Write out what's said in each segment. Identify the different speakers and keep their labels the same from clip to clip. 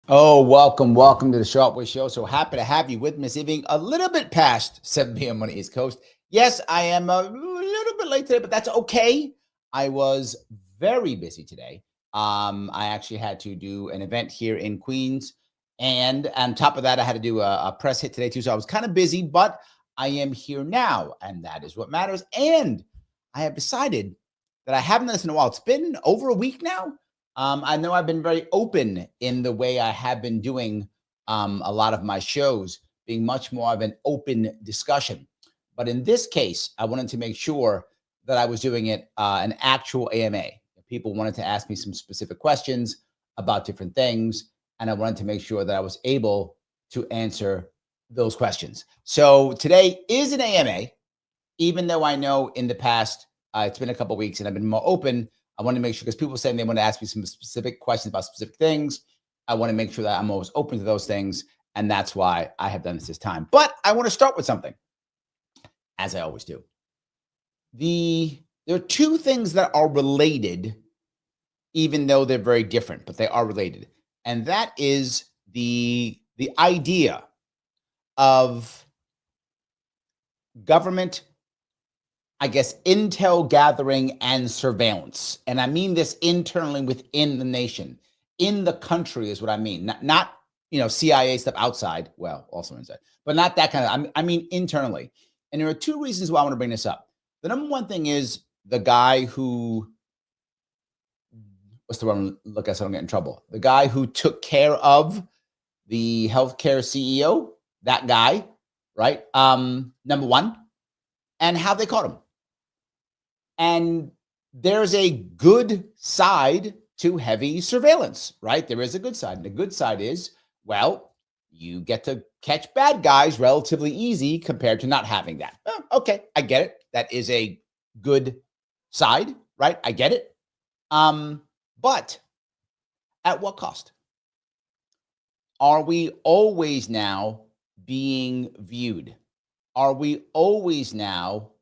Speaker 1: Oh, welcome to the Sharpe Way Show. So happy to have you with me this evening, a little bit past 7 p.m. on the East Coast. Yes, I am a little bit late today, but that's okay. I was very busy today. I actually had to do an event here in Queens. And on top of that, I had to do a press hit today too. So I was kind of busy, but I am here now, and that is what matters. And I have decided that I haven't done this in a while. It's been over a week now. I know I've been very open in the way I have been doing a lot of my shows, being much more of an open discussion. But in this case, I wanted to make sure that I was doing it an actual AMA. People wanted to ask me some specific questions about different things, and I wanted to make sure that I was able to answer those questions. So today is an AMA, even though I know in the past it's been a couple of weeks and I've been more open. I want to make sure, because people are saying they want to ask me some specific questions about specific things. I want to make sure that I'm always open to those things. And that's why I have done this time. But I want to start with something, as I always do. There are two things that are related, even though they're very different, but they are related. And that is the idea of government, I guess, intel gathering and surveillance. And I mean this internally within the nation, in the country is what I mean. Not CIA stuff outside, well, also inside, but not that kind of, I mean internally. And there are two reasons why I want to bring this up. The number one thing is the guy who, what's the one look at so I don't get in trouble? The guy who took care of the healthcare CEO, that guy, right? Number one, and how they caught him. And there's a good side to heavy surveillance, right? There is a good side. And the good side is, well, you get to catch bad guys relatively easy compared to not having that. Oh, okay, I get it. That is a good side, right? I get it. But at what cost? Are we always now being viewed? Are we always now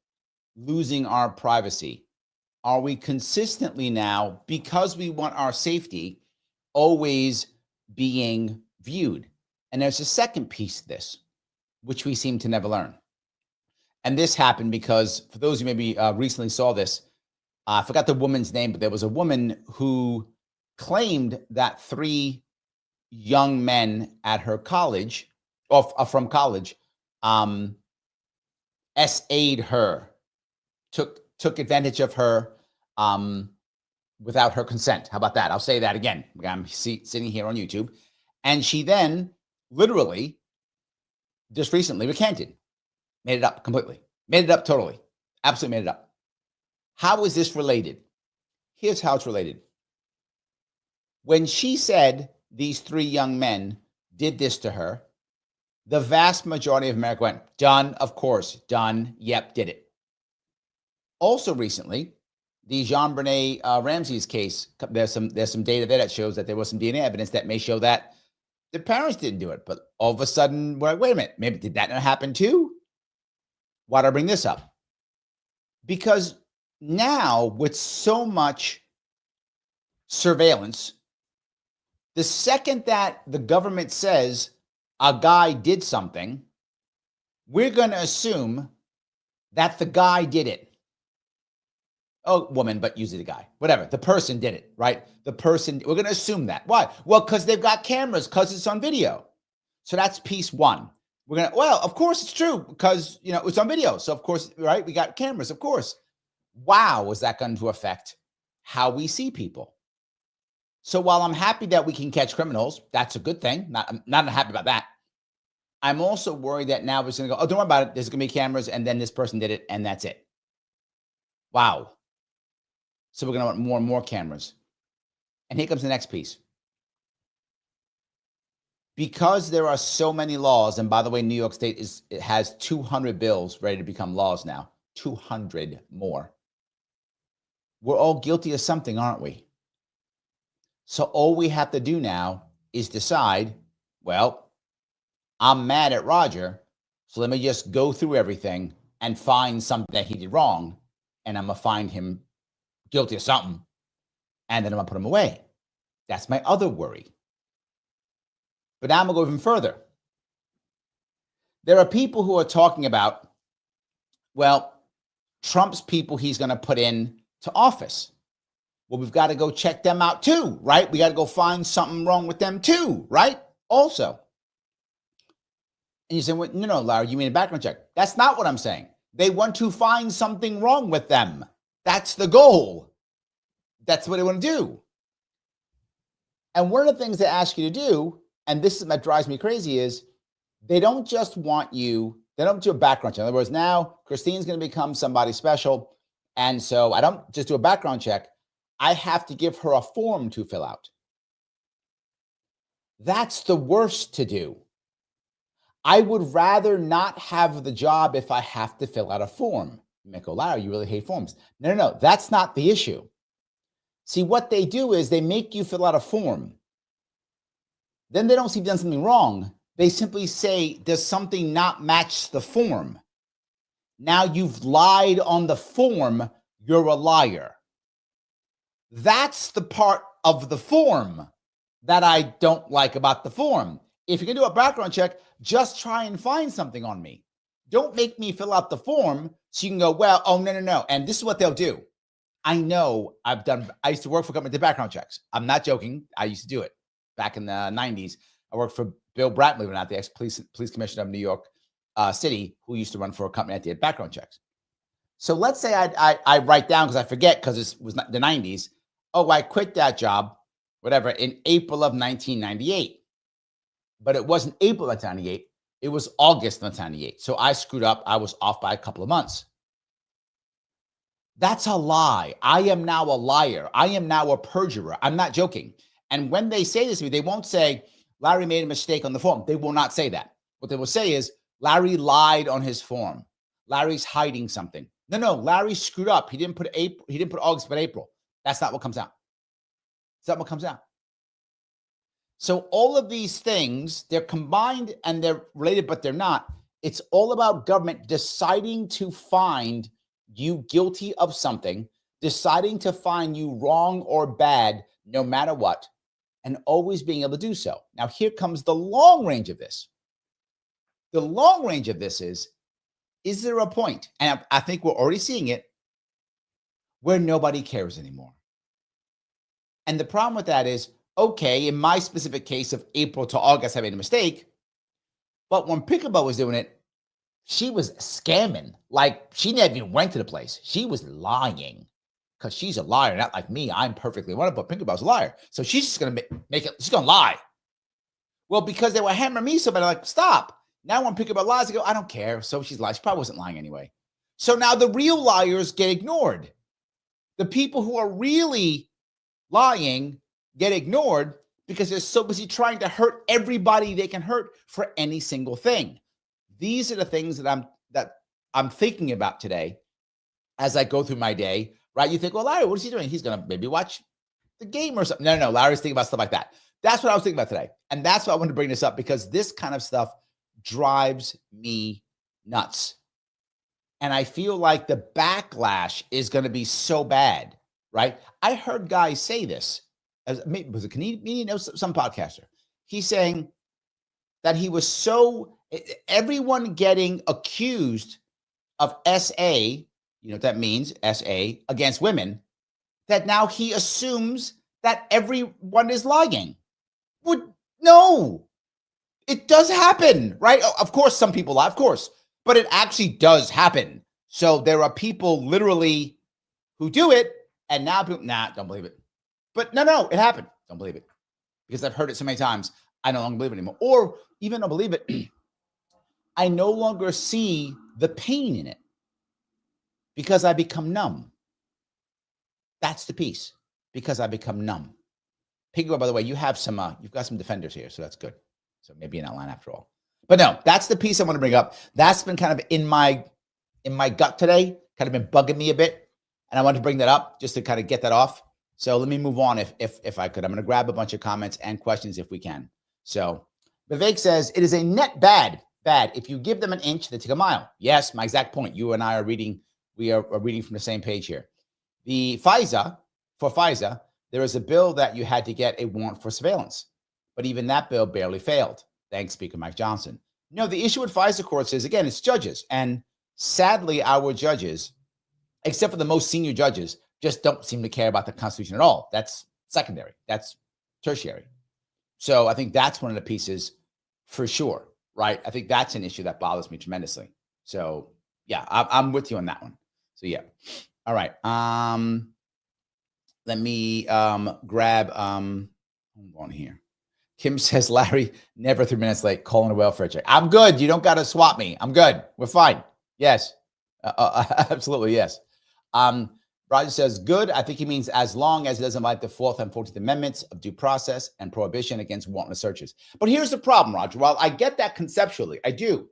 Speaker 1: losing our privacy? Are we consistently now, because we want our safety, always being viewed? And there's a second piece to this, which we seem to never learn. And this happened because, for those who maybe recently saw this, I forgot the woman's name, but there was a woman who claimed that 3 young men at her college, or from college, SA'd her, took advantage of her without her consent. How about that? I'll say that again. I'm sitting here on YouTube. And she then literally just recently recanted, made it up completely, made it up totally, absolutely made it up. How is this related? Here's how it's related. When she said these 3 young men did this to her, the vast majority of America went, done, of course, done, yep, did it. Also recently, the JonBenet Ramsey's case, there's some data there that shows that there was some DNA evidence that may show that the parents didn't do it. But all of a sudden, we're like, wait a minute, maybe did that not happen too? Why do I bring this up? Because now, with so much surveillance, the second that the government says a guy did something, we're going to assume that the guy did it. Oh, woman, but usually the guy, whatever. The person did it, right? The person, we're going to assume that. Why? Well, because they've got cameras, because it's on video. So that's piece one. We're going to, well, of course it's true, because, it's on video. So of course, right? We got cameras, of course. Wow, is that going to affect how we see people? So while I'm happy that we can catch criminals, that's a good thing. I'm not happy about that. I'm also worried that now we're going to go, oh, don't worry about it. There's going to be cameras, and then this person did it, and that's it. Wow. So we're going to want more and more cameras. And here comes the next piece. Because there are so many laws, and by the way, New York State has 200 bills ready to become laws now, 200 more. We're all guilty of something, aren't we? So all we have to do now is decide, well, I'm mad at Roger, so let me just go through everything and find something that he did wrong, and I'm going to find him guilty of something, and then I'm going to put him away. That's my other worry. But now I'm going to go even further. There are people who are talking about, well, Trump's people he's going to put in to office. Well, we've got to go check them out too, right? We got to go find something wrong with them too, right? Also. And you say, well, no, Larry, you mean a background check. That's not what I'm saying. They want to find something wrong with them. That's the goal. That's what they want to do. And one of the things they ask you to do, and this is what drives me crazy, is they don't just want you, they don't do a background check. In other words, now Christine's going to become somebody special. And so I don't just do a background check. I have to give her a form to fill out. That's the worst to do. I would rather not have the job if I have to fill out a form. You might go, Larry, you really hate forms. No, that's not the issue. See, what they do is they make you fill out a form. Then they don't see you've done something wrong. They simply say, does something not match the form? Now you've lied on the form, you're a liar. That's the part of the form that I don't like about the form. If you're going to do a background check, just try and find something on me. Don't make me fill out the form so you can go, well, oh, no. And this is what they'll do. I know I used to work for a company that did background checks. I'm not joking. I used to do it back in the 90s. I worked for Bill Bratton, believe it or not, the ex-police commissioner of New York City, who used to run for a company that did background checks. So let's say I write down, because I forget, because it was the 90s. Oh, I quit that job, whatever, in April of 1998. But it wasn't April of 1998. It was August of 1998. So I screwed up. I was off by a couple of months. That's a lie. I am now a liar. I am now a perjurer. I'm not joking. And when they say this to me, they won't say, Larry made a mistake on the form. They will not say that. What they will say is, Larry lied on his form. Larry's hiding something. No, Larry screwed up. He didn't put April. He didn't put August, but April. That's not what comes out. That's not what comes out. So all of these things, they're combined and they're related, but they're not. It's all about government deciding to find you guilty of something, deciding to find you wrong or bad, no matter what, and always being able to do so. Now, here comes the long range of this. The long range of this is there a point, and I think we're already seeing it, where nobody cares anymore? And the problem with that is, okay, in my specific case of April to August, I made a mistake. But when Pickleball was doing it, she was scamming. Like, she never even went to the place. She was lying, because she's a liar, not like me. I'm perfectly wonderful, but Pickleball's a liar. So she's just going to make it, she's going to lie. Well, because they were hammering me so bad, I'm like, stop. Now when Pickleball lies, I go, I don't care. So she's lying. She probably wasn't lying anyway. So now the real liars get ignored. The people who are really lying get ignored because they're so busy trying to hurt everybody they can hurt for any single thing. These are the things that I'm thinking about today as I go through my day, right? You think, well, Larry, what is he doing? He's going to maybe watch the game or something. No, Larry's thinking about stuff like that. That's what I was thinking about today. And that's why I wanted to bring this up, because this kind of stuff drives me nuts. And I feel like the backlash is going to be so bad, right? I heard guys say this. Was a comedian, some podcaster. He's saying that he was everyone getting accused of SA, you know what that means, SA, against women, that now he assumes that everyone is lying. No, it does happen, right? Of course, some people lie, of course, but it actually does happen. So there are people literally who do it, and now people, don't believe it. But no, it happened. Don't believe it. Because I've heard it so many times, I no longer believe it anymore. Or even don't believe it, I no longer see the pain in it because I become numb. That's the piece, because I become numb. Piggy, by the way, you've got some defenders here, so that's good. So maybe an outline after all. But no, that's the piece I want to bring up. That's been kind of in my gut today, kind of been bugging me a bit. And I wanted to bring that up just to kind of get that off. So let me move on if I could. I'm going to grab a bunch of comments and questions if we can. So Vivek says, it is a net bad. If you give them an inch, they take a mile. Yes, my exact point. You and I are reading. We are reading from the same page here. For FISA, there is a bill that you had to get a warrant for surveillance. But even that bill barely failed. Thanks, Speaker Mike Johnson. No, the issue with FISA courts is, again, it's judges. And sadly, our judges, except for the most senior judges, just don't seem to care about the Constitution at all. That's secondary. That's tertiary. So I think that's one of the pieces for sure, right? I think that's an issue that bothers me tremendously. So yeah, I'm with you on that one. So yeah. All right. Let me grab hold on here. Kim says, Larry, never 3 minutes late, calling a welfare check. I'm good. You don't got to swap me. I'm good. We're fine. Yes. Absolutely, yes. Roger says, good. I think he means as long as it doesn't violate the 4th and 14th Amendments of due process and prohibition against warrantless searches. But here's the problem, Roger. While I get that conceptually, I do.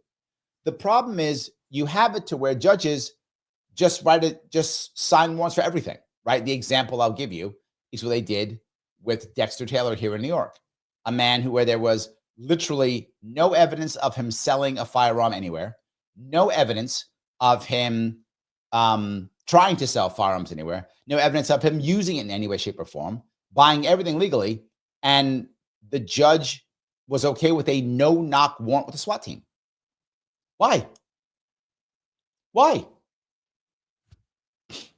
Speaker 1: The problem is you have it to where judges just sign warrants for everything, right? The example I'll give you is what they did with Dexter Taylor here in New York, a man where there was literally no evidence of him selling a firearm anywhere, no evidence of him trying to sell firearms anywhere, no evidence of him using it in any way, shape, or form, buying everything legally, and the judge was okay with a no-knock warrant with the SWAT team. Why? Why?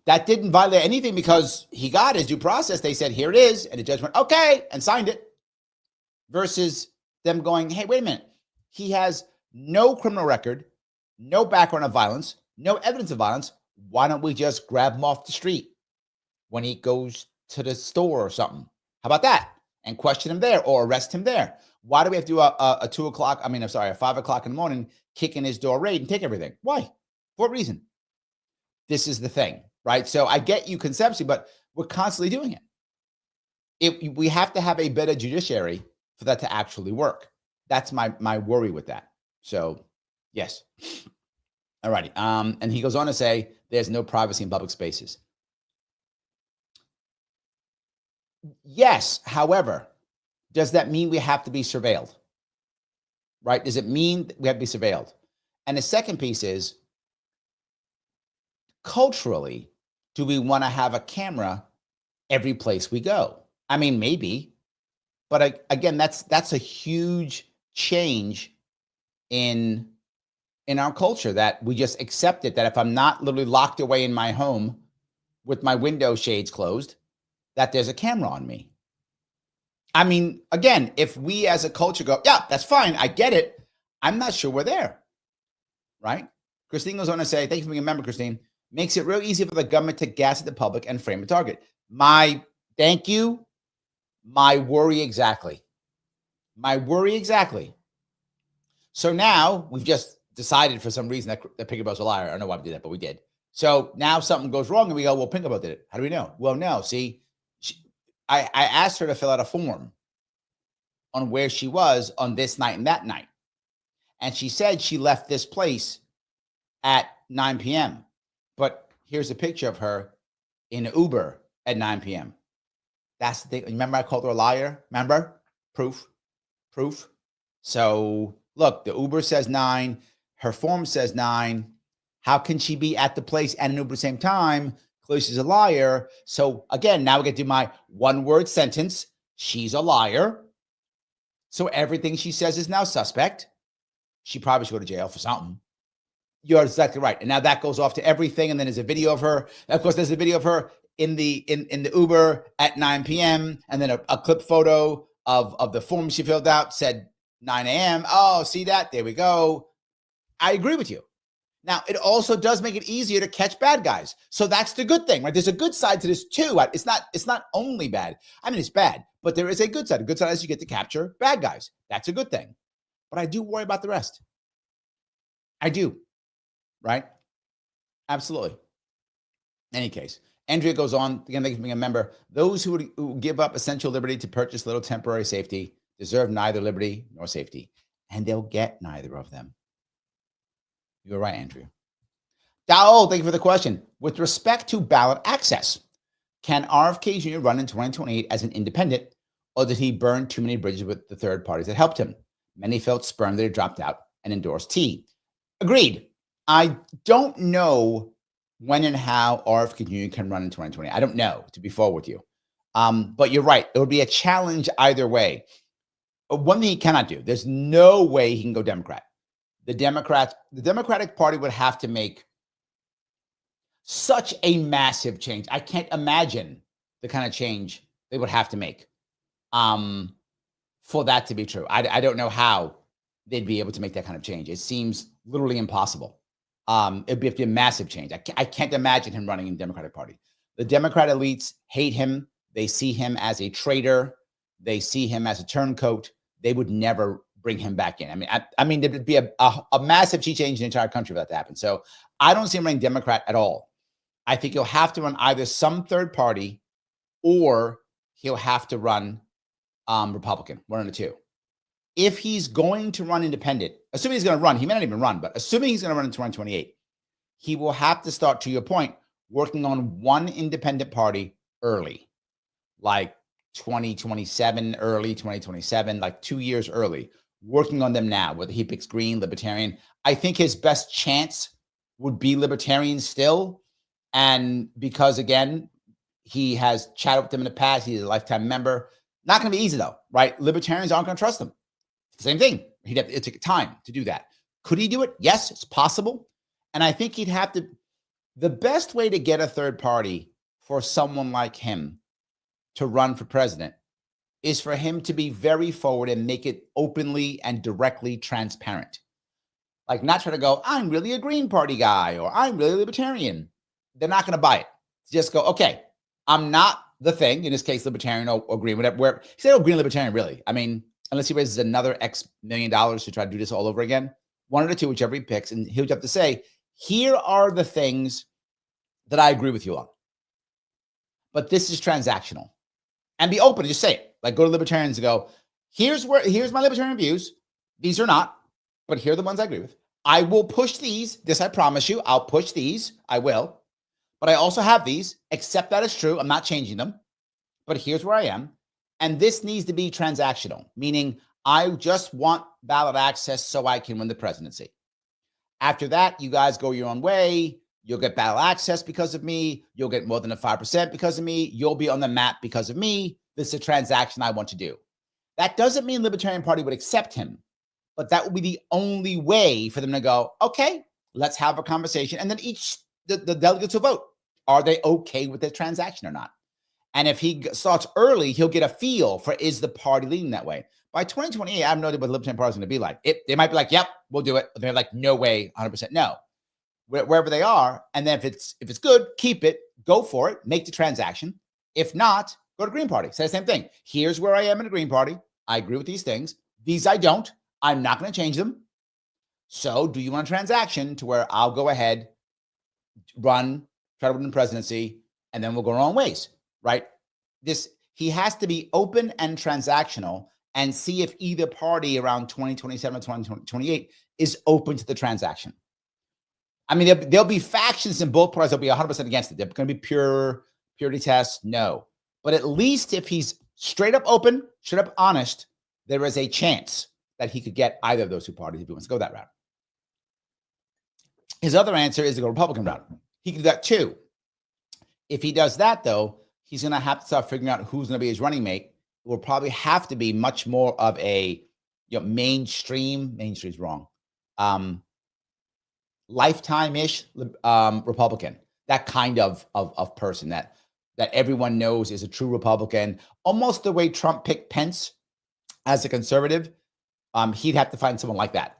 Speaker 1: That didn't violate anything because he got his due process. They said, here it is. And the judge went, okay, and signed it. Versus them going, hey, wait a minute. He has no criminal record, no background of violence, no evidence of violence. Why don't we just grab him off the street when he goes to the store or something? How about that? And question him there or arrest him there. Why do we have to do a 5 o'clock in the morning, kick in his door raid and take everything? Why? For what reason? This is the thing, right? So I get you conceptually, but we're constantly doing it. We have to have a better judiciary for that to actually work. That's my worry with that. So yes. All righty. And he goes on to say, there's no privacy in public spaces. Yes. However, does that mean we have to be surveilled? Right? Does it mean we have to be surveilled? And the second piece is, culturally, do we want to have a camera every place we go? I mean, maybe, but again, that's a huge change in our culture, that we just accept it, that if I'm not literally locked away in my home with my window shades closed, that there's a camera on me. I mean, again, if we as a culture go, yeah, that's fine, I get it, I'm not sure we're there, right? Christine goes on to say, thank you for being a member, Christine. Makes it real easy for the government to gaslight the public and frame a target. Thank you. My worry exactly. So now we've just decided for some reason that Pinkerbell's a liar. I don't know why we did that, but we did. So now something goes wrong and we go, well, Pinkerbell did it. How do we know? Well, no, see, I asked her to fill out a form on where she was on this night and that night. And she said she left this place at 9 p.m. But here's a picture of her in an Uber at 9 p.m. That's the thing. Remember I called her a liar? Remember? Proof. So look, the Uber says 9. Her form says 9. How can she be at the place and an Uber at the same time? Clearly she's a liar. So again, now we get to my one-word sentence. She's a liar. So everything she says is now suspect. She probably should go to jail for something. You're exactly right. And now that goes off to everything. And then there's a video of her. Of course, there's a video of her in the Uber at 9 p.m. And then a clip photo of the form she filled out said 9 a.m. Oh, see that? There we go. I agree with you. Now, it also does make it easier to catch bad guys. So that's the good thing, right? There's a good side to this too. It's not only bad. I mean, it's bad, but there is a good side. A good side is you get to capture bad guys. That's a good thing. But I do worry about the rest. I do. Right? Absolutely. In any case, Andrea goes on, again, thank you for being a member. Those who give up essential liberty to purchase little temporary safety deserve neither liberty nor safety, and they'll get neither of them. You're right, Andrea. Oh, thank you for the question. With respect to ballot access, can RFK Jr. run in 2028 as an independent, or did he burn too many bridges with the third parties that helped him? Many felt spurned that he dropped out and endorsed T. Agreed. I don't know when and how RFK Jr. can run in 2020. I don't know, to be forward with you. But you're right. It would be a challenge either way. One thing he cannot do, there's no way he can go Democrat. The Democratic Party would have to make such a massive change. I can't imagine the kind of change they would have to make for that to be true. I don't know how they'd be able to make that kind of change. It seems literally impossible. It'd be a massive change. I can't imagine him running in the Democratic Party. The Democrat elites hate him. They see him as a traitor. They see him as a turncoat. They would never bring him back in. I mean, there'd be a massive change in the entire country for that to happen. So I don't see him running Democrat at all. I think he'll have to run either some third party or he'll have to run Republican, one of the two. If he's going to run independent, assuming he's going to run, he may not even run, but assuming he's going to run in 2028, he will have to start, to your point, working on one independent party early, like 2027, early 2027, like 2 years early, working on them now, whether he picks Green, Libertarian. I think his best chance would be Libertarian still. And because, again, he has chatted with them in the past, he's a lifetime member. Not going to be easy, though, right? Libertarians aren't going to trust him. Same thing. It'd take time to do that. Could he do it? Yes, it's possible. And I think he'd have to. The best way to get a third party for someone like him to run for president is for him to be very forward and make it openly and directly transparent. Like, not try to go, I'm really a Green Party guy, or I'm really libertarian. They're not going to buy it. Just go, okay, I'm not the thing, in this case, libertarian or green, whatever. Where say, oh, green libertarian, really. I mean, unless he raises another X million dollars to try to do this all over again, one of the two, whichever he picks, and he'll have to say, here are the things that I agree with you on. But this is transactional. And be open, just say it. Like, go to libertarians and go, here's my libertarian views. These are not, but here are the ones I agree with. I will push these. This I promise you. I'll push these. I will. But I also have these. Accept that as true. I'm not changing them. But here's where I am. And this needs to be transactional, meaning I just want ballot access so I can win the presidency. After that, you guys go your own way. You'll get ballot access because of me. You'll get more than a 5% because of me. You'll be on the map because of me. This is a transaction I want to do. That doesn't mean the Libertarian Party would accept him, but that would be the only way for them to go, okay, let's have a conversation. And then the delegates will vote. Are they okay with the transaction or not? And if he starts early, he'll get a feel for, is the party leaning that way? By 2028, I have no idea what the Libertarian Party is going to be like. They might be like, yep, we'll do it. But they're like, no way, 100% no. Wherever they are. And then if it's good, keep it, go for it, make the transaction. If not, go to Green Party. Say the same thing. Here's where I am in the Green Party. I agree with these things. These I don't. I'm not going to change them. So do you want a transaction to where I'll go ahead, run, try to win the presidency, and then we'll go our own ways, right? He has to be open and transactional and see if either party around 2027 or 2028 is open to the transaction. I mean, there'll be factions in both parties that'll be 100% against it. They're going to be purity tests, no. But at least if he's straight up open, straight up honest, there is a chance that he could get either of those two parties if he wants to go that route. His other answer is to go Republican route. He could do that too. If he does that, though, he's going to have to start figuring out who's going to be his running mate. It will probably have to be much more of a mainstream's wrong, lifetime-ish Republican, that kind of person that everyone knows is a true Republican, almost the way Trump picked Pence as a conservative. He'd have to find someone like that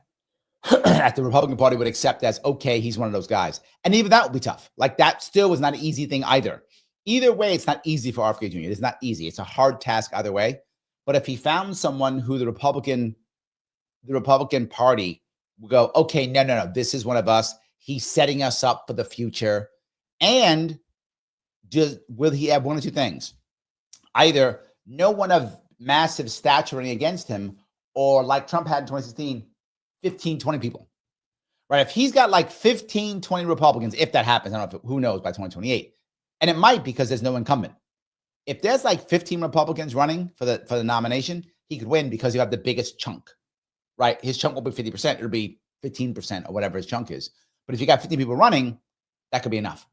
Speaker 1: that the Republican Party would accept as, okay, he's one of those guys. And even that would be tough. Like, that still was not an easy thing either. Either way, it's not easy for RFK Jr. It's not easy. It's a hard task either way. But if he found someone who the Republican Party will go, okay, no, this is one of us. He's setting us up for the future. And will he have one or two things? Either no one of massive stature running against him, or like Trump had in 2016, 15, 20 people, right? If he's got like 15, 20 Republicans, if that happens, I don't know, who knows by 2028. And it might because there's no incumbent. If there's like 15 Republicans running for the nomination, he could win because you have the biggest chunk, right? His chunk will be 50%. It'll be 15% or whatever his chunk is. But if you got 50 people running, that could be enough.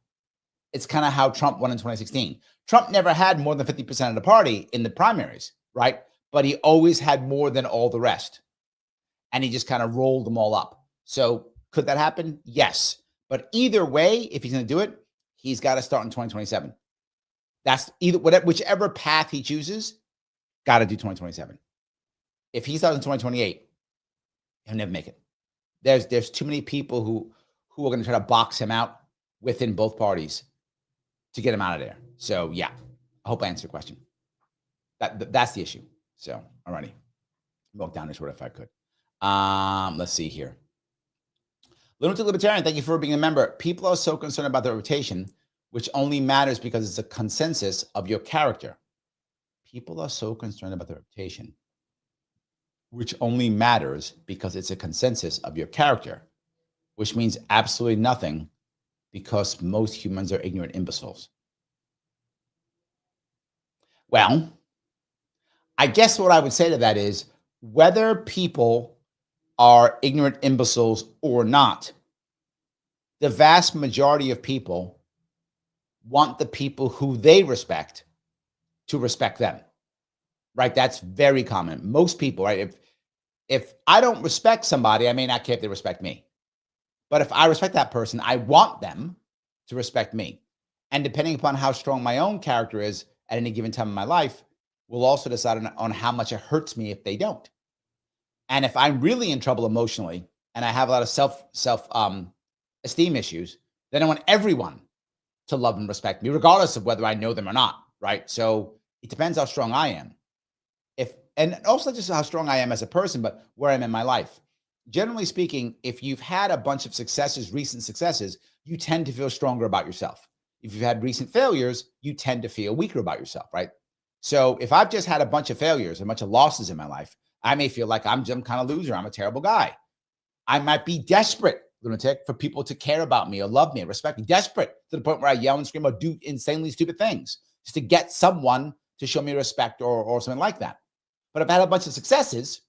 Speaker 1: It's kind of how Trump won in 2016. Trump never had more than 50% of the party in the primaries, right? But he always had more than all the rest. And he just kind of rolled them all up. So could that happen? Yes. But either way, if he's going to do it, he's got to start in 2027. That's whichever path he chooses, got to do 2027. If he starts in 2028, he'll never make it. There's too many people who are going to try to box him out within both parties to get him out of there. So yeah, I hope I answered your question. That's the issue. So alrighty, walk down this road if I could. Let's see here. Lunatic Libertarian, thank you for being a member. People are so concerned about their reputation, which only matters because it's a consensus of your character. People are so concerned about their reputation, which only matters because it's a consensus of your character, which means absolutely nothing because most humans are ignorant imbeciles. Well, I guess what I would say to that is whether people are ignorant imbeciles or not, the vast majority of people want the people who they respect to respect them, right? That's very common. Most people, right? If I don't respect somebody, I may not care if they respect me. But if I respect that person, I want them to respect me. And depending upon how strong my own character is at any given time in my life, will also decide on how much it hurts me if they don't. And if I'm really in trouble emotionally and I have a lot of self-esteem issues, then I want everyone to love and respect me, regardless of whether I know them or not, right? So it depends how strong I am. And also just how strong I am as a person, but where I'm in my life. Generally speaking, if you've had a bunch of successes, recent successes, you tend to feel stronger about yourself. If you've had recent failures, you tend to feel weaker about yourself, right? So if I've just had a bunch of failures, a bunch of losses in my life, I may feel like I'm some kind of loser. I'm a terrible guy. I might be desperate, lunatic, for people to care about me or love me or respect me. Desperate to the point where I yell and scream or do insanely stupid things just to get someone to show me respect or something like that. But if I had a bunch of successes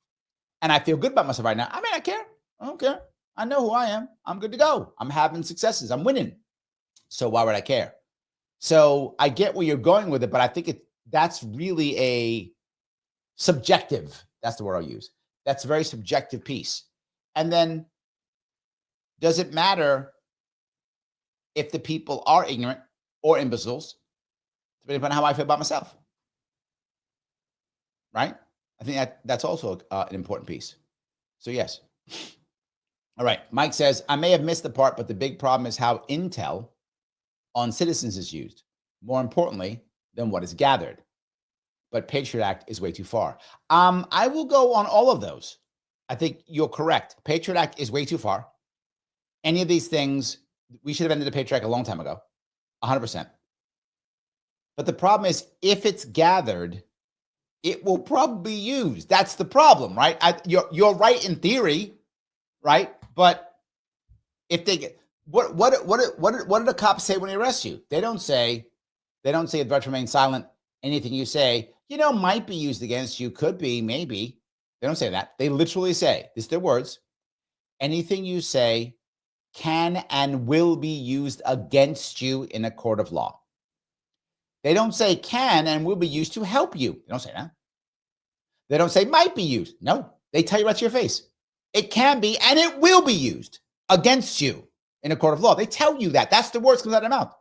Speaker 1: and I feel good about myself right now, I may not care. I don't care. I know who I am. I'm good to go. I'm having successes. I'm winning. So why would I care? So I get where you're going with it, but I think that's really a subjective, that's the word I'll use. That's a very subjective piece. And then does it matter if the people are ignorant or imbeciles, depending upon how I feel about myself? Right? I think that's also an important piece. So yes. All right. Mike says, I may have missed the part, but the big problem is how intel on citizens is used. More importantly than what is gathered. But Patriot Act is way too far. I will go on all of those. I think you're correct. Patriot Act is way too far. Any of these things, we should have ended the Patriot Act a long time ago. 100%. But the problem is, if it's gathered, it will probably be used. That's the problem, right? You're right in theory, right? But if they get what do the cops say when they arrest you? They don't say advise remain silent. Anything you say, might be used against you, could be, maybe. They don't say that. They literally say, this is their words, anything you say can and will be used against you in a court of law. They don't say can and will be used to help you. They don't say that. They don't say might be used. No, they tell you right to your face. It can be and it will be used against you in a court of law. They tell you that. That's the words that come out of their mouth.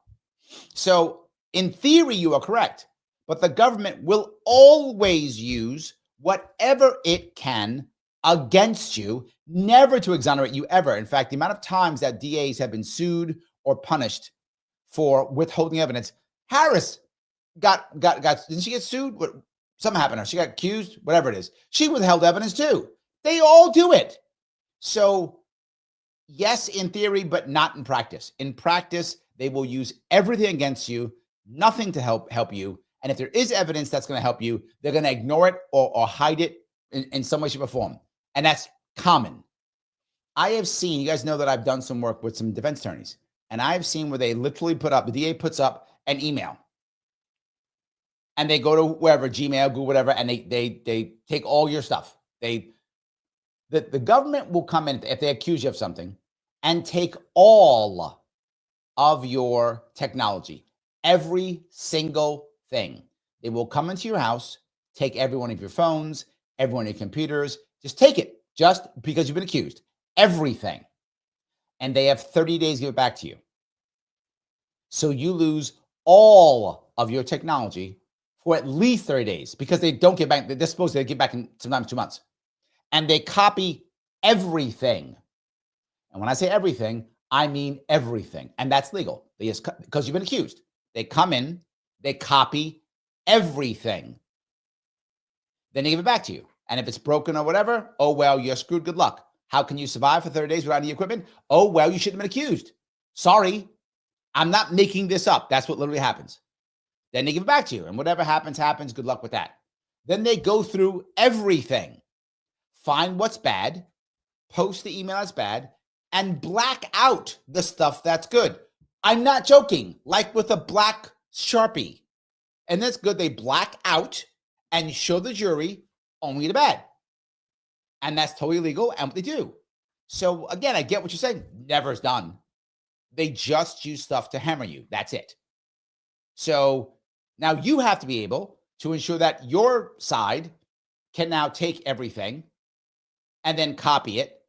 Speaker 1: So in theory, you are correct. But the government will always use whatever it can against you, never to exonerate you ever. In fact, the amount of times that DAs have been sued or punished for withholding evidence, Harris didn't she get sued? Something happened to her. She got accused, whatever it is. She withheld evidence too. They all do it. So yes, in theory, but not in practice. In practice, they will use everything against you, nothing to help you. And if there is evidence that's going to help you, they're going to ignore it or hide it in some way, shape, or form. And that's common. I have seen, you guys know that I've done some work with some defense attorneys, and I've seen where they literally the DA puts up an email, and they go to wherever, Gmail, Google, whatever, and they take all your stuff. The government will come in if they accuse you of something and take all of your technology, every single thing. They will come into your house, take every one of your phones, every one of your computers, just take it, just because you've been accused, everything. And they have 30 days to give it back to you. So you lose all of your technology for at least 30 days because they don't get back. They're supposed to get back in sometimes 2 months. And they copy everything. And when I say everything, I mean everything. And that's legal. Because you've been accused. They come in, they copy everything. Then they give it back to you. And if it's broken or whatever, oh, well, you're screwed. Good luck. How can you survive for 30 days without any equipment? Oh, well, you shouldn't have been accused. Sorry. I'm not making this up. That's what literally happens. Then they give it back to you. And whatever happens, happens. Good luck with that. Then they go through everything, find what's bad, post the email that's bad, and black out the stuff that's good. I'm not joking. Like with a black Sharpie. And that's good. They black out and show the jury only the bad. And that's totally legal and what they do. So again, I get what you're saying. Never is done. They just use stuff to hammer you. That's it. So now you have to be able to ensure that your side can now take everything and then copy it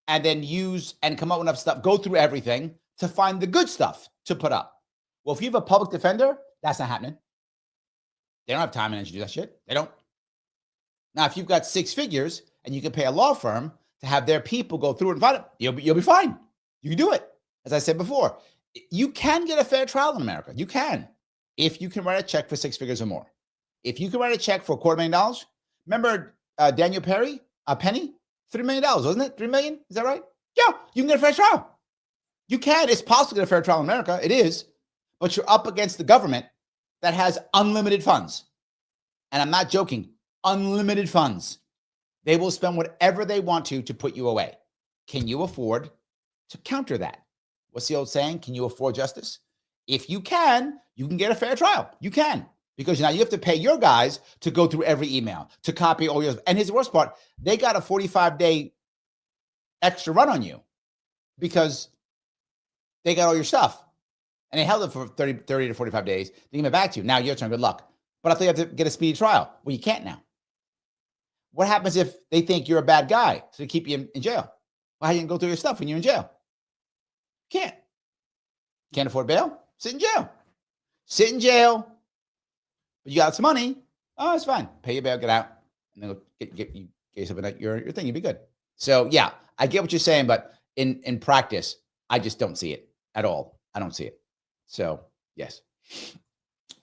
Speaker 1: and then use and come up with enough stuff, go through everything to find the good stuff to put up. Well, if you have a public defender, that's not happening. They don't have time and energy to do that shit. They don't. Now, if you've got 6 figures and you can pay a law firm to have their people go through it and find it, you'll be fine. You can do it. As I said before, you can get a fair trial in America. You can, if you can write a check for 6 figures or more. If you can write a check for $250,000, remember Daniel Penny, $3 million, wasn't it? 3 million? Is that right? Yeah, you can get a fair trial. You can. It's possible to get a fair trial in America. It is. But you're up against the government that has unlimited funds. And I'm not joking. Unlimited funds. They will spend whatever they want to put you away. Can you afford to counter that? What's the old saying? Can you afford justice? If you can get a fair trial. You can. Because now you have to pay your guys to go through every email, to copy all yours. And here's the worst part. They got a 45-day extra run on you because they got all your stuff. And they held it for 30 to 45 days. They give it back to you. Now your turn. Good luck. But I thought you have to get a speedy trial. Well, you can't now. What happens if they think you're a bad guy, so they keep you in jail? Well, how you can go through your stuff when you're in jail? Can't. Can't afford bail? Sit in jail. Sit in jail. But you got some money. Oh, it's fine. Pay your bail, get out, and then get yourself your thing. You'll be good. So yeah, I get what you're saying, but in practice, I just don't see it at all. I don't see it. So yes.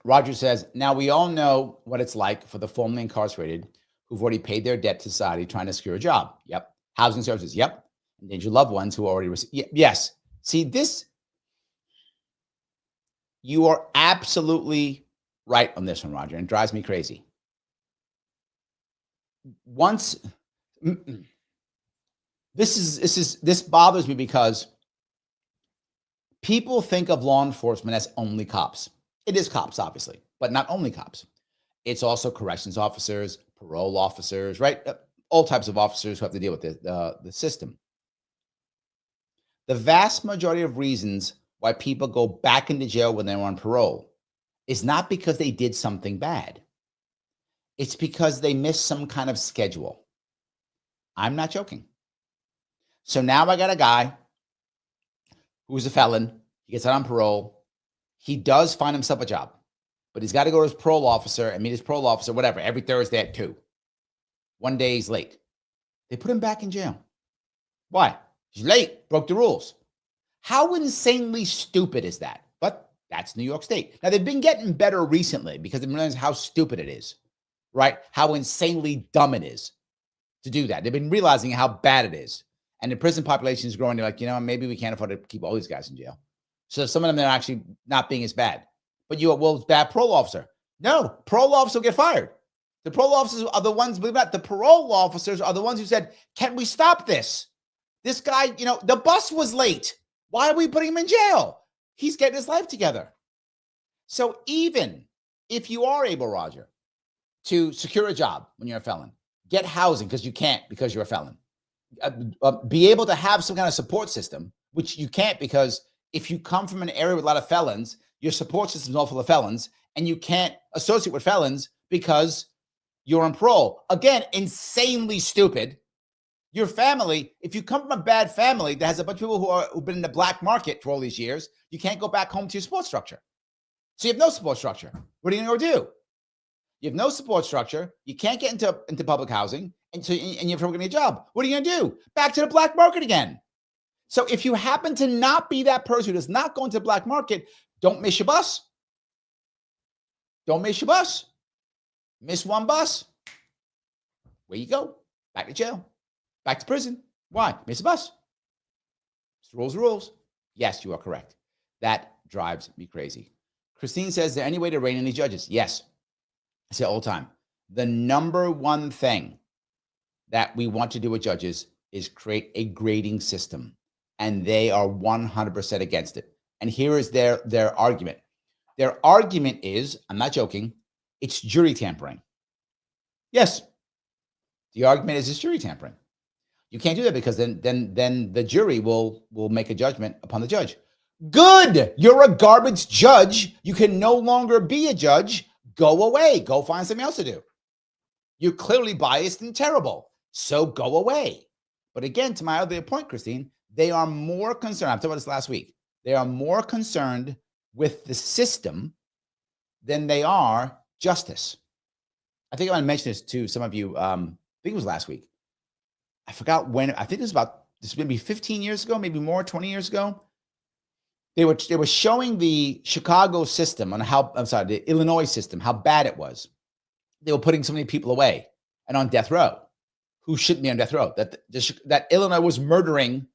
Speaker 1: Roger says, now we all know what it's like for the formerly incarcerated who've already paid their debt to society trying to secure a job. Yep. Housing services. Yep. Endangered loved ones who already received. Yes. See this. You are absolutely right on this one, Roger, and it drives me crazy. This bothers me because people think of law enforcement as only cops. It is cops, obviously, but not only cops. It's also corrections officers, parole officers, right? All types of officers who have to deal with the system. The vast majority of reasons why people go back into jail when they're on parole is not because they did something bad. It's because they missed some kind of schedule. I'm not joking. So now I got a guy who's a felon. He gets out on parole. He does find himself a job, but he's got to go to his parole officer and meet his parole officer, whatever, every Thursday at 2. One day he's late. They put him back in jail. Why? He's late, broke the rules. How insanely stupid is that? But that's New York State. Now, they've been getting better recently because they've realized how stupid it is, right? How insanely dumb it is to do that. They've been realizing how bad it is. And the prison population is growing. They're like, maybe we can't afford to keep all these guys in jail. So some of them are actually not being as bad. But it's bad parole officer. No, parole officer will get fired. The parole officers are the ones, believe it or not, the parole officers are the ones who said, can we stop this? This guy, the bus was late. Why are we putting him in jail? He's getting his life together. So even if you are able, Roger, to secure a job when you're a felon, get housing because you can't because you're a felon, be able to have some kind of support system, which you can't because if you come from an area with a lot of felons, your support system is all full of felons, and you can't associate with felons because you're on parole. Again, insanely stupid. Your family, if you come from a bad family that has a bunch of people who've been in the black market for all these years, you can't go back home to your support structure. So you have no support structure. What are you going to go do? You have no support structure. You can't get into public housing, and you're never going to get a job. What are you going to do? Back to the black market again. So if you happen to not be that person who does not go into the black market, don't miss your bus. Don't miss your bus. Miss one bus. Where you go? Back to jail. Back to prison. Why? Miss a bus. Rules are rules. Yes, you are correct. That drives me crazy. Christine says, is there any way to rein in these judges? Yes. I say all the time. The number one thing that we want to do with judges is create a grading system. And they are 100% against it. And here is their argument. Their argument is, I'm not joking, it's jury tampering. Yes. The argument is it's jury tampering. You can't do that because then the jury will make a judgment upon the judge. Good. You're a garbage judge. You can no longer be a judge. Go away. Go find something else to do. You're clearly biased and terrible. So go away. But again, to my other point, Christine, they are more concerned. I've talked about this last week. They are more concerned with the system than they are justice. I think I want to mention this to some of you. I think it was last week. I forgot when. I think this was maybe 15 years ago, maybe more, 20 years ago. They were showing the Chicago system on the Illinois system, how bad it was. They were putting so many people away and on death row who shouldn't be on death row. That Illinois was murdering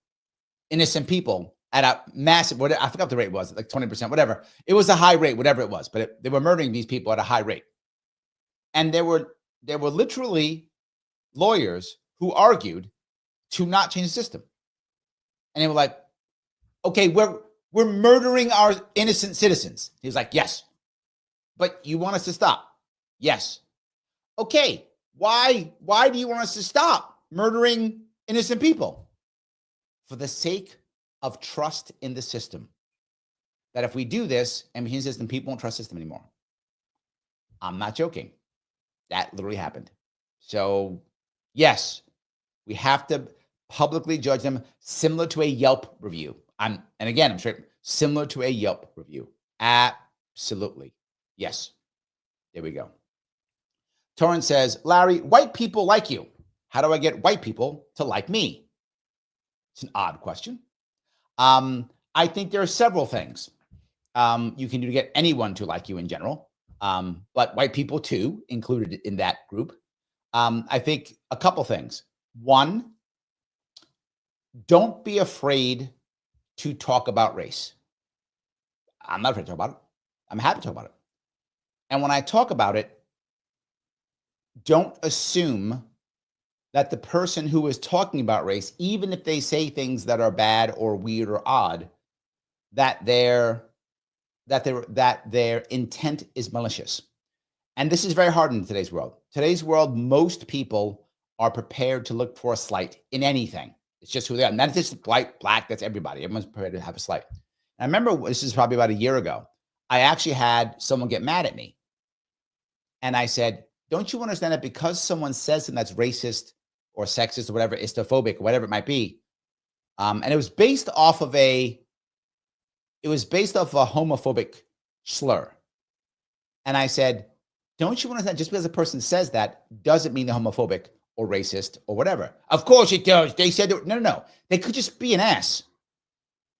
Speaker 1: innocent people at a massive, I forgot what the rate was, like 20%, whatever. It was a high rate, whatever it was, but they were murdering these people at a high rate. And there were literally lawyers who argued to not change the system. And they were like, okay, we're murdering our innocent citizens. He was like, yes. But you want us to stop? Yes. Okay, why do you want us to stop murdering innocent people? For the sake of trust in the system. That if we do this and we change the system, people won't trust the system anymore. I'm not joking. That literally happened. So, yes, we have to publicly judge them similar to a Yelp review. I'm straight, similar to a Yelp review. Absolutely. Yes. There we go. Torrance says, Larry, white people like you. How do I get white people to like me? It's an odd question. I think there are several things you can do to get anyone to like you in general, but white people too, included in that group. I think a couple things. One, don't be afraid to talk about race. I'm not afraid to talk about it. I'm happy to talk about it. And when I talk about it, don't assume that the person who is talking about race, even if they say things that are bad or weird or odd, that their intent is malicious. And this is very hard in today's world. Today's world, most people are prepared to look for a slight in anything. It's just who they are. Not just white, black, that's everybody. Everyone's prepared to have a slight. And I remember, this is probably about a year ago, I actually had someone get mad at me. And I said, don't you understand that because someone says something that's racist or sexist or whatever, Islamophobic, or whatever it might be, and it was based off of a homophobic slur. And I said, don't you understand, just because a person says that doesn't mean they're homophobic or racist or whatever. Of course it does. They said, no. They could just be an ass.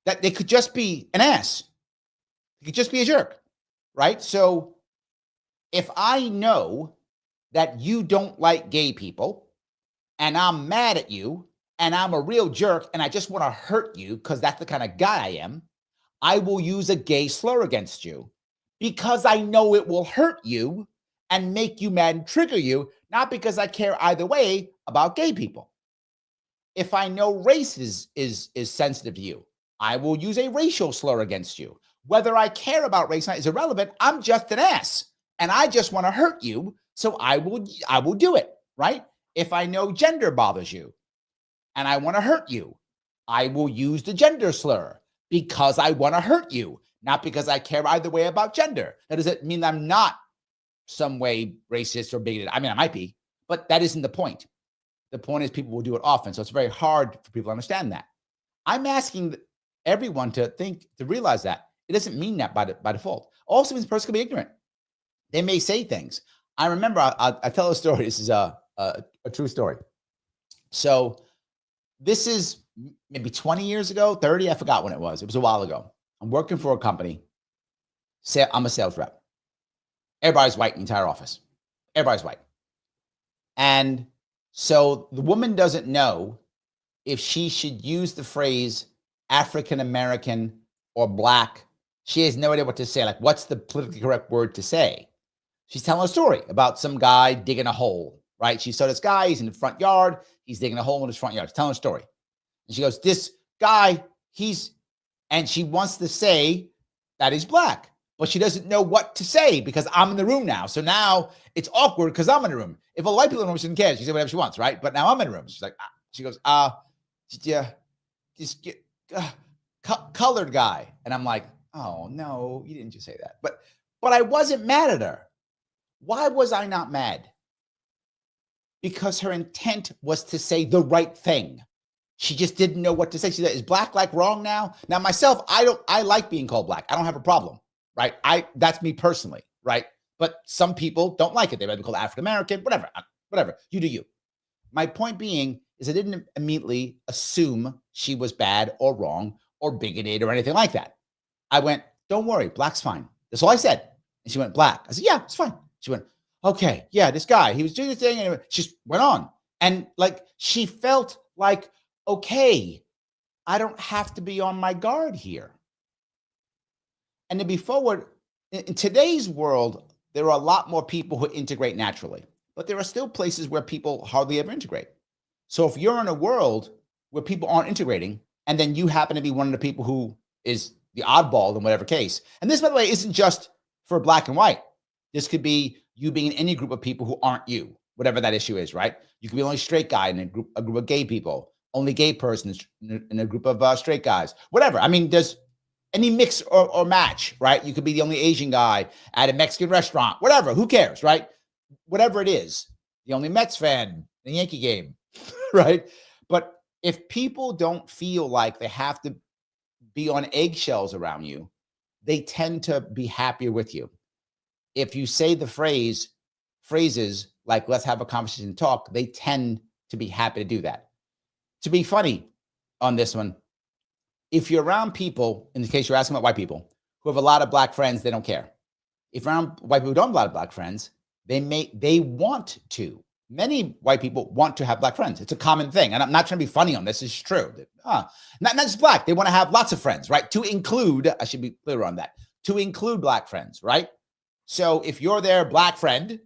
Speaker 1: They could just be an ass. They could just be a jerk, right? So if I know that you don't like gay people and I'm mad at you and I'm a real jerk and I just want to hurt you because that's the kind of guy I am, I will use a gay slur against you because I know it will hurt you and make you mad and trigger you, not because I care either way about gay people. If I know race is sensitive to you, I will use a racial slur against you. Whether I care about race is irrelevant. I'm just an ass, and I just want to hurt you, so I will do it, right? If I know gender bothers you and I want to hurt you, I will use the gender slur because I want to hurt you, not because I care either way about gender. That doesn't mean I'm not some way racist or bigoted. I mean, I might be, but that isn't the point. The point is people will do it often. So it's very hard for people to understand that. I'm asking everyone to realize that. It doesn't mean that by default. Also means the person can be ignorant. They may say things. I remember, I tell a story. This is a true story. So this is maybe 20 years ago, 30, I forgot when it was. It was a while ago. I'm working for a company. I'm a sales rep. Everybody's white in the entire office. Everybody's white. And so the woman doesn't know if she should use the phrase African American or black. She has no idea what to say. Like, what's the politically correct word to say? She's telling a story about some guy digging a hole, right? She saw this guy, he's in the front yard. He's digging a hole in his front yard. She's telling a story. And she goes, this guy, and she wants to say that he's black, but she doesn't know what to say because I'm in the room now. So now it's awkward because I'm in the room. If a white people in the room, she doesn't care. She can say whatever she wants, right? But now I'm in the room. She's like, she goes, yeah, just colored guy. And I'm like, oh no, you didn't just say that. But I wasn't mad at her. Why was I not mad? Because her intent was to say the right thing. She just didn't know what to say. She said, is black like wrong now? Now myself, I like being called black. I don't have a problem, right? That's me personally, right? But some people don't like it. They might be called African American, whatever. You do you. My point being is I didn't immediately assume she was bad or wrong or bigoted or anything like that. I went, don't worry, black's fine. That's all I said. And she went, black. I said, yeah, it's fine. She went, okay, yeah, this guy, he was doing this thing, and she just went on. And like, she felt like, okay, I don't have to be on my guard here. And to be forward, in today's world, there are a lot more people who integrate naturally, but there are still places where people hardly ever integrate. So if you're in a world where people aren't integrating, and then you happen to be one of the people who is the oddball in whatever case, and this, by the way, isn't just for black and white. This could be you being in any group of people who aren't you, whatever that issue is, right? You could be the only straight guy in a group of gay people, only gay person in a group of straight guys, whatever. I mean, there's any mix or match, right? You could be the only Asian guy at a Mexican restaurant, whatever. Who cares, right? Whatever it is, the only Mets fan in the Yankee game, right? But if people don't feel like they have to be on eggshells around you, they tend to be happier with you. If you say the phrases like, let's have a conversation and talk, they tend to be happy to do that. To be funny on this one, if you're around people, in the case you're asking about white people, who have a lot of black friends, they don't care. If you're around white people who don't have a lot of black friends, they want to. Many white people want to have black friends. It's a common thing. And I'm not trying to be funny on this. It's true. Not just black. They want to have lots of friends, right? To include, I should be clear on that, to include black friends, right? So if you're their black friend,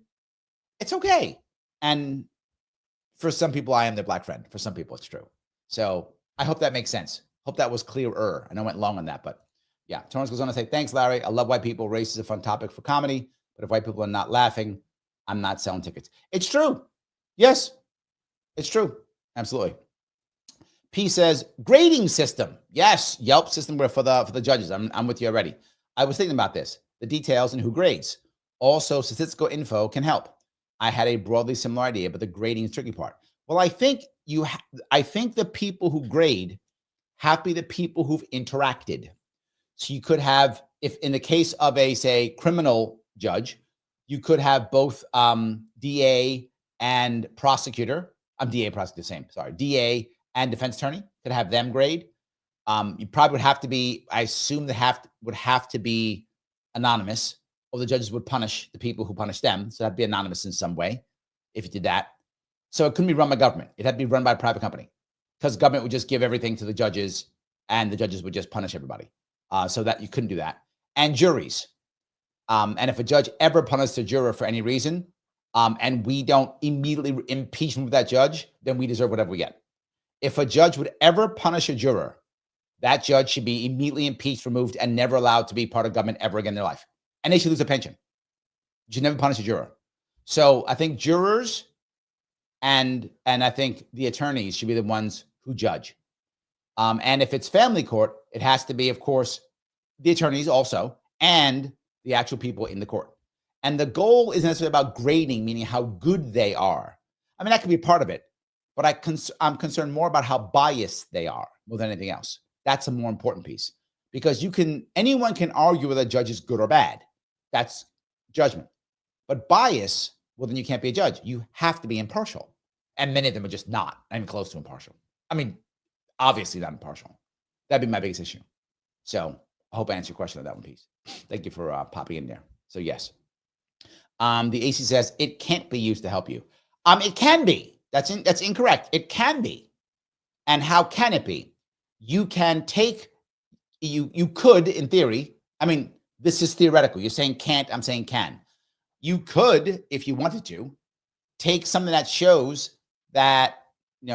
Speaker 1: it's okay. And for some people, I am their black friend. For some people, it's true. So I hope that makes sense. Hope that was clearer. I know I went long on that, but yeah. Torrance goes on to say, thanks, Larry. I love white people. Race is a fun topic for comedy, but if white people are not laughing, I'm not selling tickets. It's true. Yes, it's true. Absolutely. P says, grading system. Yes, Yelp system for the judges. I'm with you already. I was thinking about this. The details and who grades. Also, statistical info can help. I had a broadly similar idea, but the grading is the tricky part. Well, I think the people who grade have to be the people who've interacted. So you could have, if in the case of a, say, criminal judge, you could have both DA and prosecutor. DA, prosecutor, same. Sorry, DA and defense attorney could have them grade. You probably would have to be, I assume would have to be anonymous, or the judges would punish the people who punish them. So that'd be anonymous in some way if you did that. So it couldn't be run by government. It had to be run by a private company, because government would just give everything to the judges and the judges would just punish everybody. So that you couldn't do that. And juries. And if a judge ever punishes a juror for any reason, and we don't immediately impeach him with that judge, then we deserve whatever we get. If a judge would ever punish a juror, that judge should be immediately impeached, removed, and never allowed to be part of government ever again in their life. And they should lose a pension. You should never punish a juror. So I think jurors and I think the attorneys should be the ones who judge. And if it's family court, it has to be, of course, the attorneys also and the actual people in the court. And the goal isn't necessarily about grading, meaning how good they are. I mean, that could be part of it, but I'm concerned more about how biased they are more than anything else. That's a more important piece, because anyone can argue whether a judge is good or bad. That's judgment. But bias, well, then you can't be a judge. You have to be impartial. And many of them are just not even close to impartial. I mean, obviously not impartial. That'd be my biggest issue. So I hope I answered your question on that one piece. Thank you for popping in there. So yes. The AC says it can't be used to help you. It can be. That's incorrect. It can be. And how can it be? You can you could, in theory, I mean, this is theoretical. You're saying can't, I'm saying can. You could, if you wanted to, take something that shows that,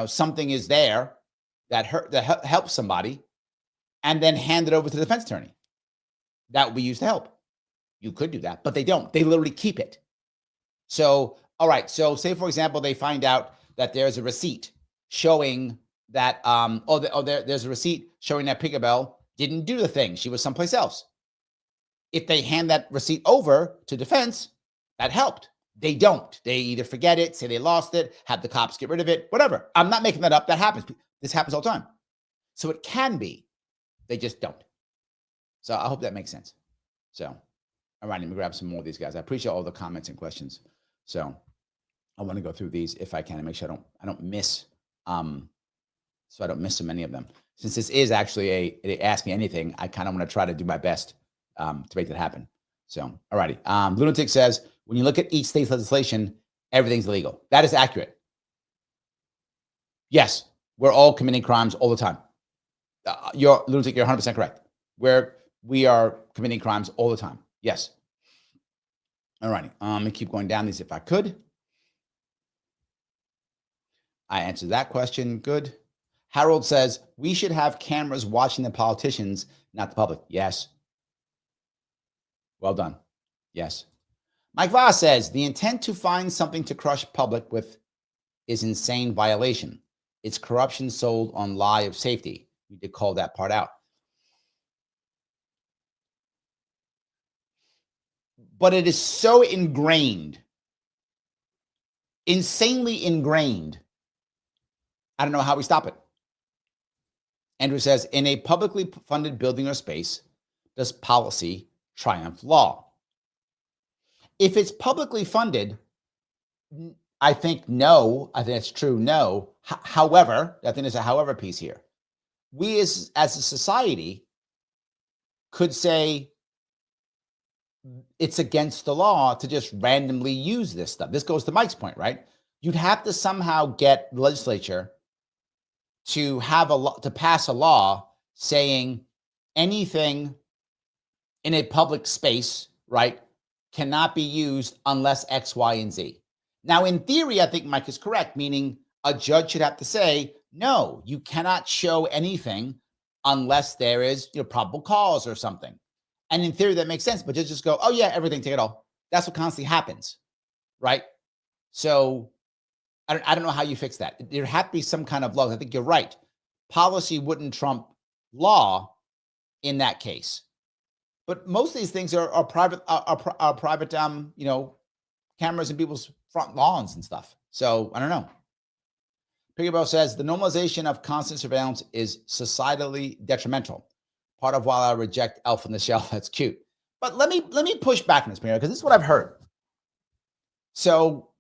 Speaker 1: something is there that helps somebody, and then hand it over to the defense attorney. That would be used to help. You could do that, but they don't. They literally keep it. So, all right. So say, for example, they find out that there's a receipt showing that, there's a receipt showing that Pickerbell didn't do the thing. She was someplace else. If they hand that receipt over to defense, that helped. They don't. They either forget it, say they lost it, have the cops get rid of it, whatever. I'm not making that up. That happens. This happens all the time. So it can be. They just don't. So I hope that makes sense. So, all right, let me grab some more of these guys. I appreciate all the comments and questions. So I want to go through these if I can and make sure I don't miss so many of them. Since this is actually they Ask Me Anything, I kind of want to try to do my best to make that happen. So, all righty. Lunatic says, when you look at each state's legislation, everything's illegal. That is accurate. Yes, we're all committing crimes all the time. Lunatic, you're 100% correct. We are committing crimes all the time. Yes. All righty. Let me keep going down these if I could. I answered that question. Good. Harold says, we should have cameras watching the politicians, not the public. Yes. Well done. Yes. Mike Voss says, the intent to find something to crush public with is insane violation. It's corruption sold on lie of safety. We did call that part out. But it is so ingrained, insanely ingrained. I don't know how we stop it. Andrew says, in a publicly funded building or space, does policy triumph law? If it's publicly funded, I think no. I think that's true. No. However, I think there's a however piece here. We as a society could say it's against the law to just randomly use this stuff. This goes to Mike's point, right? You'd have to somehow get the legislature to pass a law saying anything in a public space, right, cannot be used unless X, Y, and Z. Now, in theory, I think Mike is correct, meaning a judge should have to say, no, you cannot show anything unless there is probable cause or something. And in theory, that makes sense, but just go, oh yeah, everything, take it all. That's what constantly happens, right? So I don't know how you fix that. There have to be some kind of law. I think you're right. Policy wouldn't trump law in that case. But most of these things are private, cameras in people's front lawns and stuff. So I don't know. Piggyback says the normalization of constant surveillance is societally detrimental. Part of why I reject Elf on the Shelf. That's cute. But let me push back on this, because this is what I've heard. So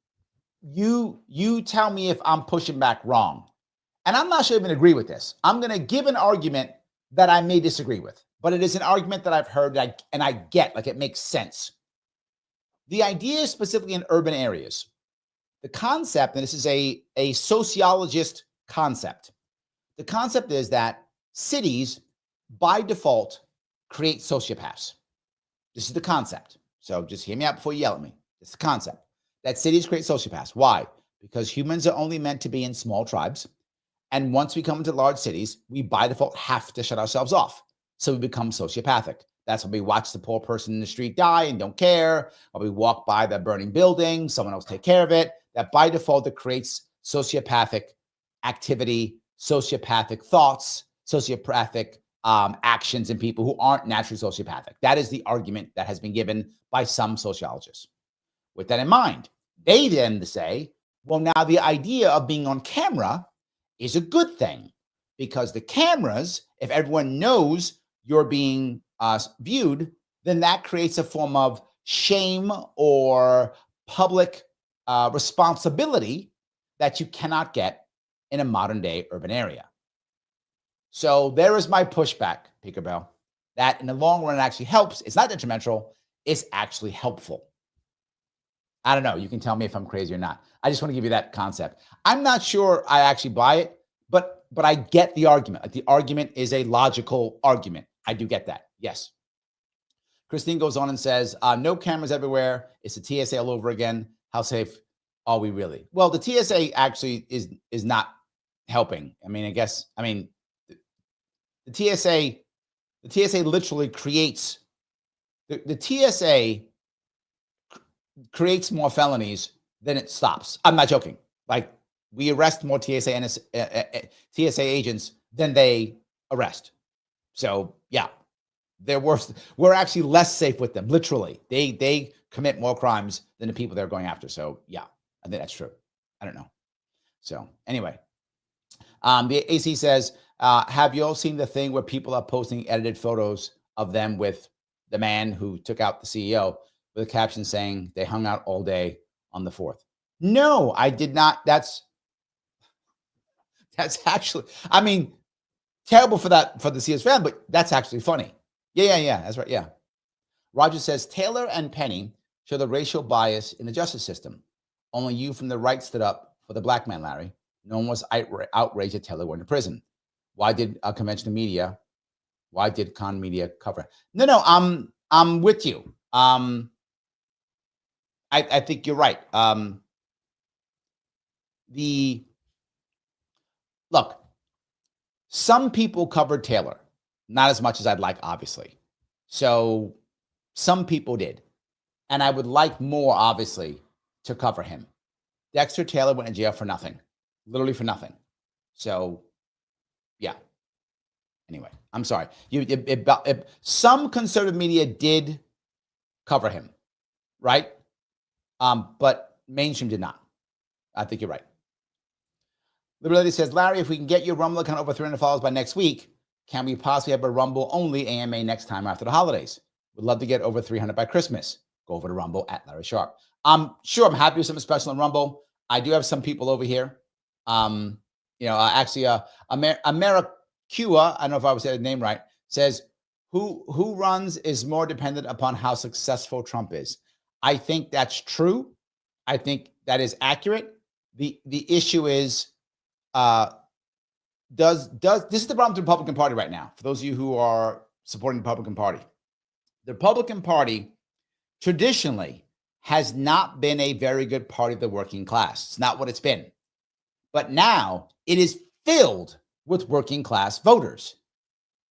Speaker 1: you tell me if I'm pushing back wrong. And I'm not sure I even agree with this. I'm going to give an argument that I may disagree with, but it is an argument that I've heard and I get, like, it makes sense. The idea specifically in urban areas, the concept, and this is a sociologist concept. The concept is that cities by default create sociopaths. This is the concept. So just hear me out before you yell at me. It's the concept that cities create sociopaths. Why? Because humans are only meant to be in small tribes. And once we come into large cities, we by default have to shut ourselves off. So we become sociopathic. That's when we watch the poor person in the street die and don't care, or we walk by the burning building, someone else take care of it. That by default, it creates sociopathic activity, sociopathic thoughts, sociopathic actions in people who aren't naturally sociopathic. That is the argument that has been given by some sociologists. With that in mind, they then say, well, now the idea of being on camera is a good thing, because the cameras, if everyone knows you're being viewed, then that creates a form of shame or public responsibility that you cannot get in a modern day urban area. So there is my pushback, Peekabell, that in the long run, it actually helps. It's not detrimental. It's actually helpful. I don't know. You can tell me if I'm crazy or not. I just want to give you that concept. I'm not sure I actually buy it, but I get the argument. Like, the argument is a logical argument. I do get that. Yes. Christine goes on and says, no cameras everywhere. It's a TSA all over again. How safe are we really? Well, the TSA actually is not helping. I mean, the TSA literally creates, the TSA creates more felonies than it stops. I'm not joking. Like, we arrest more TSA agents than they arrest. So yeah, they're worse. We're actually less safe with them. Literally, they commit more crimes than the people they're going after. So yeah, I think that's true. I don't know. So anyway, the AC says, have you all seen the thing where people are posting edited photos of them with the man who took out the CEO with a caption saying they hung out all day on the 4th? No, I did not. That's actually, I mean, terrible for the CS fan, but that's actually funny. Yeah. That's right. Yeah. Roger says, Taylor and Penny show the racial bias in the justice system. Only you from the right stood up for the black man, Larry. No one was outraged that Taylor went to prison. Why did conventional media? Why did con media cover it? No, I'm with you. I think you're right. Look, some people covered Taylor, not as much as I'd like, obviously. So some people did. And I would like more, obviously, to cover him. Dexter Taylor went in jail for nothing, literally for nothing. So, yeah. Anyway, I'm sorry. Some conservative media did cover him, right? But mainstream did not. I think you're right. Liberty says, Larry, if we can get your Rumble account over 300 followers by next week, can we possibly have a Rumble only AMA next time after the holidays? Would love to get over 300 by Christmas. Go over to Rumble at Larry Sharpe. Sure, I'm happy with something special on Rumble. I do have some people over here. Americua, I don't know if I was saying the name right, says, who runs is more dependent upon how successful Trump is. I think that's true. I think that is accurate. The issue is, this is the problem with the Republican Party right now. For those of you who are supporting the Republican Party, the Republican Party traditionally has not been a very good party of the working class. It's not what it's been. But now it is filled with working class voters.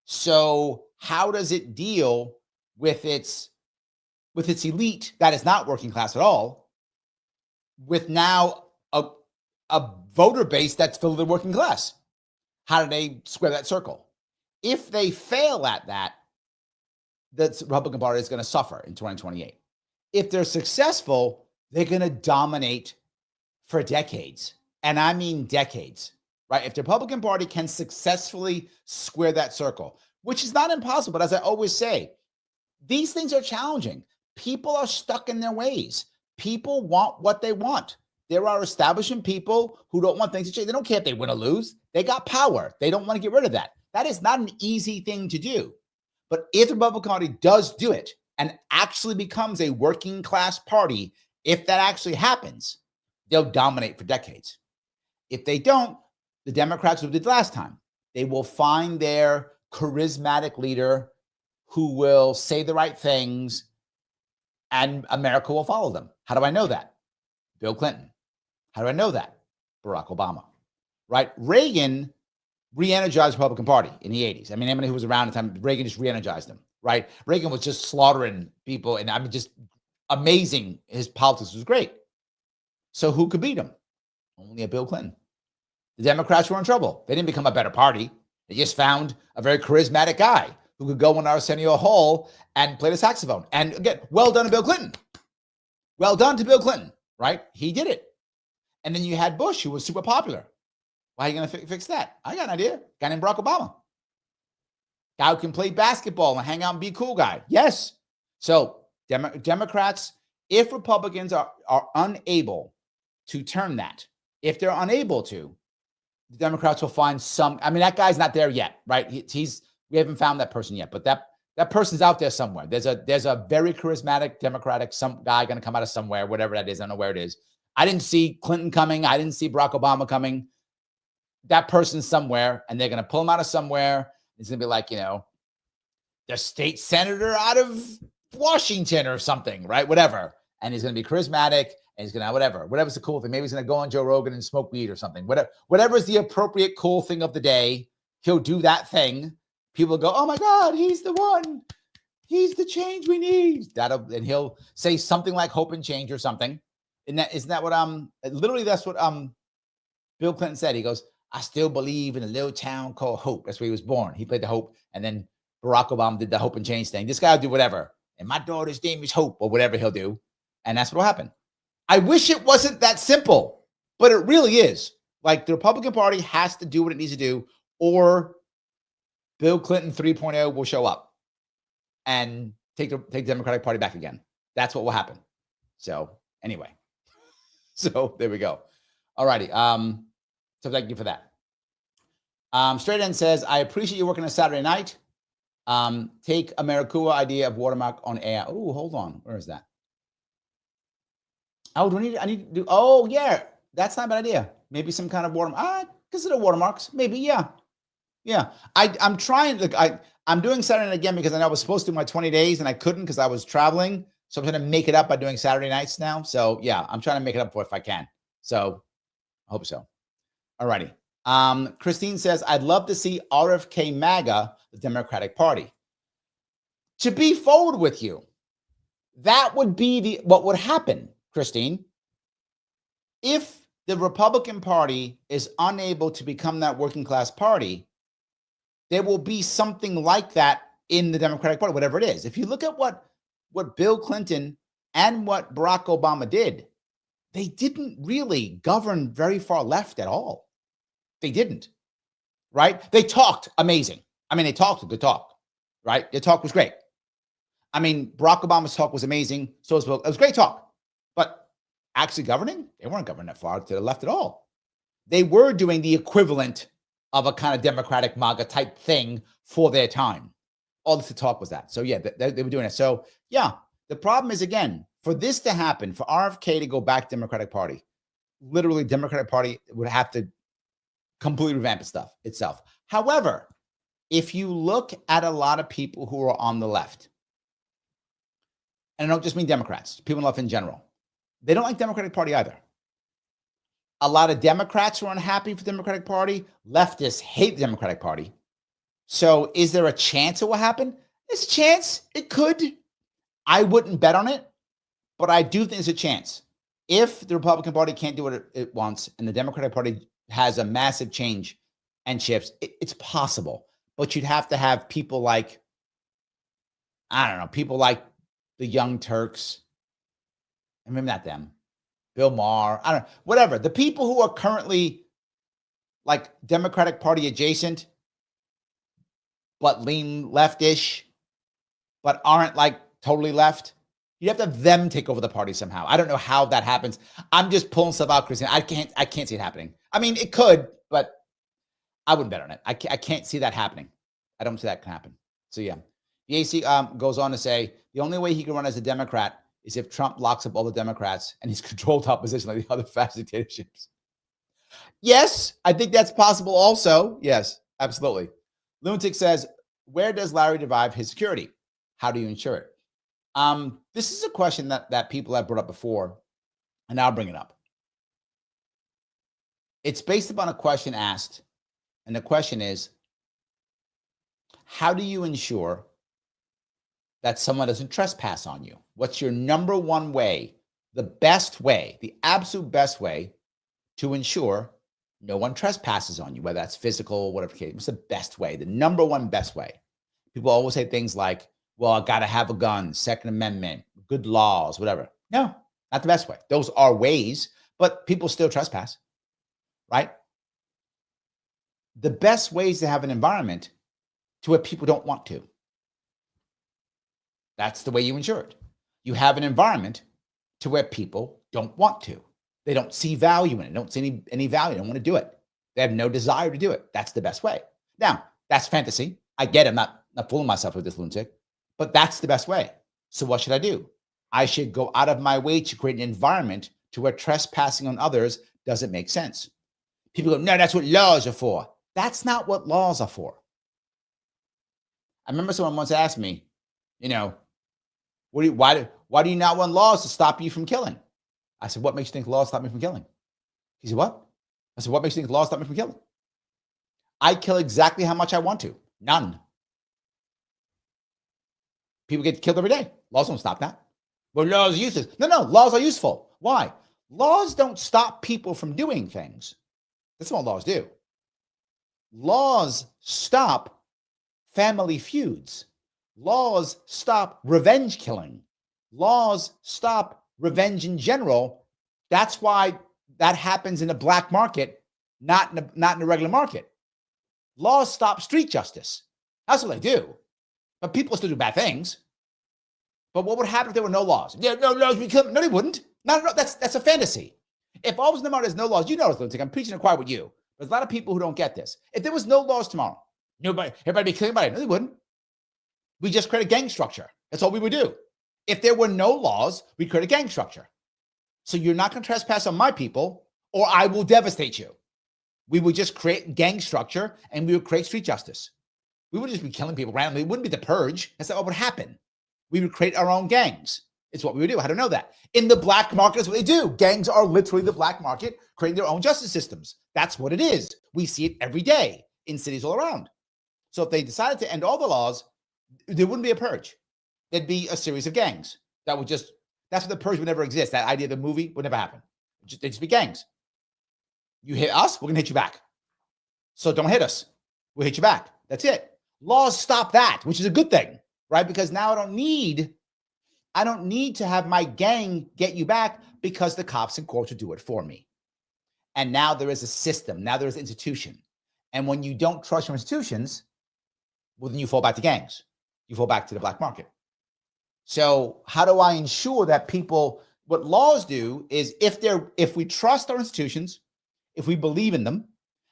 Speaker 1: So how does it deal with its elite that is not working class at all, with now a voter base that's filled with working class? How do they square that circle? If they fail at that, the Republican Party is going to suffer in 2028. If they're successful, they're going to dominate for decades. And I mean decades, right? If the Republican Party can successfully square that circle, which is not impossible, but as I always say, these things are challenging. People are stuck in their ways. People want what they want. There are establishment people who don't want things to change. They don't care if they win or lose. They got power. They don't want to get rid of that. That is not an easy thing to do. But if the Republican Party does do it and actually becomes a working class party, if that actually happens, they'll dominate for decades. If they don't, the Democrats who did last time, they will find their charismatic leader who will say the right things, and America will follow them. How do I know that? Bill Clinton. How do I know that? Barack Obama. right? Reagan re-energized the Republican Party in the 80s. I mean, anybody who was around at the time, Reagan just re-energized them, right? Reagan was just slaughtering people, and I mean, just amazing. His politics was great. So who could beat him? Only a Bill Clinton. The Democrats were in trouble. They didn't become a better party. They just found a very charismatic guy who could go in Arsenio Hall and play the saxophone. And again, well done to Bill Clinton. Well done to Bill Clinton, right? He did it. And then you had Bush, who was super popular. Why are you going to fix that? I got an idea. A guy named Barack Obama. Guy who can play basketball and hang out and be a cool guy. Yes. So Democrats, if Republicans are unable to turn that, if they're unable to, the Democrats will find some. I mean, that guy's not there yet, right? We haven't found that person yet, but that person's out there somewhere. There's a very charismatic Democratic some guy going to come out of somewhere, whatever that is. I don't know where it is. I didn't see Clinton coming. I didn't see Barack Obama coming. That person's somewhere, and they're going to pull him out of somewhere. It's going to be like, the state senator out of Washington or something, right? Whatever. And he's going to be charismatic, and he's going to whatever's the cool thing. Maybe he's going to go on Joe Rogan and smoke weed or something. Whatever is the appropriate cool thing of the day, he'll do that thing. People go, oh my God, he's the one. He's the change we need. And he'll say something like hope and change or something. Isn't that what literally that's what Bill Clinton said. He goes, I still believe in a little town called Hope. That's where he was born. He played the Hope, and then Barack Obama did the hope and change thing. This guy will do whatever. And my daughter's name is Hope, or whatever he'll do. And that's what will happen. I wish it wasn't that simple, but it really is. Like, the Republican Party has to do what it needs to do, or Bill Clinton 3.0 will show up and take the Democratic Party back again. That's what will happen. So anyway, so there we go. All righty. So thank you for that. Straight End says, I appreciate you working on Saturday night. Take a Maricua idea of watermark on AI. Oh, hold on. Where is that? Oh, I need to do, oh yeah, that's not a bad idea. Maybe some kind of watermark. Consider watermarks. Maybe, yeah. Yeah. I'm trying to, I'm doing Saturday night again because I know I was supposed to do my 20 days and I couldn't because I was traveling. So I'm trying to make it up by doing Saturday nights now. So yeah, I'm trying to make it up for it if I can. So I hope so. All righty. Christine says, I'd love to see RFK MAGA, the Democratic Party. To be forward with you, that would be what would happen, Christine. If the Republican Party is unable to become that working class party, there will be something like that in the Democratic Party, whatever it is. If you look at what Bill Clinton and what Barack Obama did, they didn't really govern very far left at all. They didn't, right? They talked amazing. I mean, they talked a good talk, right? Their talk was great. I mean, Barack Obama's talk was amazing. So was Bill. It was great talk. But actually governing, they weren't governing that far to the left at all. They were doing the equivalent of a kind of Democratic MAGA type thing for their time. All the talk was that. So yeah, they were doing it. So yeah, the problem is, again, for this to happen, for RFK to go back Democratic Party, literally Democratic Party would have to completely revamp itself. However, if you look at a lot of people who are on the left, and I don't just mean Democrats, people on the left in general, they don't like Democratic Party either. A lot of Democrats are unhappy with the Democratic Party. Leftists hate the Democratic Party. So is there a chance it will happen? There's a chance. It could. I wouldn't bet on it, but I do think there's a chance. If the Republican Party can't do what it wants and the Democratic Party has a massive change and shifts, it's possible. But you'd have to have people like, I don't know, people like the Young Turks. I mean, not them. Bill Maher. I don't know. Whatever. The people who are currently like Democratic Party adjacent, but lean leftish, but aren't like totally left. You have to have them take over the party somehow. I don't know how that happens. I'm just pulling stuff out, Christine. I can't see it happening. I mean, it could, but I wouldn't bet on it. I can't see that happening. I don't see that can happen. So yeah. The AC goes on to say, the only way he can run as a Democrat is if Trump locks up all the Democrats and he's controlled opposition like the other fast dictatorships. Yes, I think that's possible also. Yes, absolutely. Lunatic says, where does Larry derive his security? How do you ensure it? This is a question that people have brought up before, and I'll bring it up. It's based upon a question asked. And the question is, how do you ensure that someone doesn't trespass on you? What's your number one way, the best way, the absolute best way to ensure no one trespasses on you, whether that's physical, whatever the case? What's the best way, the number one best way? People always say things like, well, I got to have a gun, Second Amendment, good laws, whatever. No, not the best way. Those are ways, but people still trespass, right? The best way is to have an environment to where people don't want to. That's the way you ensure it. You have an environment to where people don't want to. They don't see value in it. They don't see any value. They don't want to do it. They have no desire to do it. That's the best way. Now, that's fantasy. I get it. I'm not fooling myself with this lunatic, but that's the best way. So what should I do? I should go out of my way to create an environment to where trespassing on others doesn't make sense. People go, no, that's what laws are for. That's not what laws are for. I remember someone once asked me, why do you not want laws to stop you from killing? I said, what makes you think laws stop me from killing? He said, what? I said, what makes you think laws stop me from killing? I kill exactly how much I want to. None. People get killed every day. Laws don't stop that. Well, laws are useless. No, laws are useful. Why? Laws don't stop people from doing things. That's what laws do. Laws stop family feuds. Laws stop revenge killing. Laws stop revenge in general. That's why that happens in the black market, not in the regular market. Laws stop street justice. That's what they do. But people still do bad things. But what would happen if there were no laws? Yeah, no laws. No, they wouldn't. No, that's a fantasy. If all of a sudden there's no laws, lunatic, I'm preaching to the choir with you. There's a lot of people who don't get this. If there was no laws tomorrow, everybody be killing everybody. No, they wouldn't. We just create a gang structure. That's all we would do. If there were no laws, we'd create a gang structure. So you're not going to trespass on my people, or I will devastate you. We would just create gang structure, and we would create street justice. We wouldn't just be killing people randomly. It wouldn't be the purge. That's not what would happen. We would create our own gangs. It's what we would do. How do you know that? In the black market is what they do. Gangs are literally the black market creating their own justice systems. That's what it is. We see it every day in cities all around. So if they decided to end all the laws, there wouldn't be a purge. There'd be a series of gangs that would that's what the purge would never exist. That idea of the movie would never happen. They'd just be gangs. You hit us, we're going to hit you back. So don't hit us. We'll hit you back. That's it. Laws stop that, which is a good thing, right? Because now I don't need to have my gang get you back because the cops and courts will do it for me. And now there is a system. Now there is an institution. And when you don't trust your institutions, well, then you fall back to gangs. You fall back to the black market. So how do I ensure that what laws do is if we trust our institutions, if we believe in them,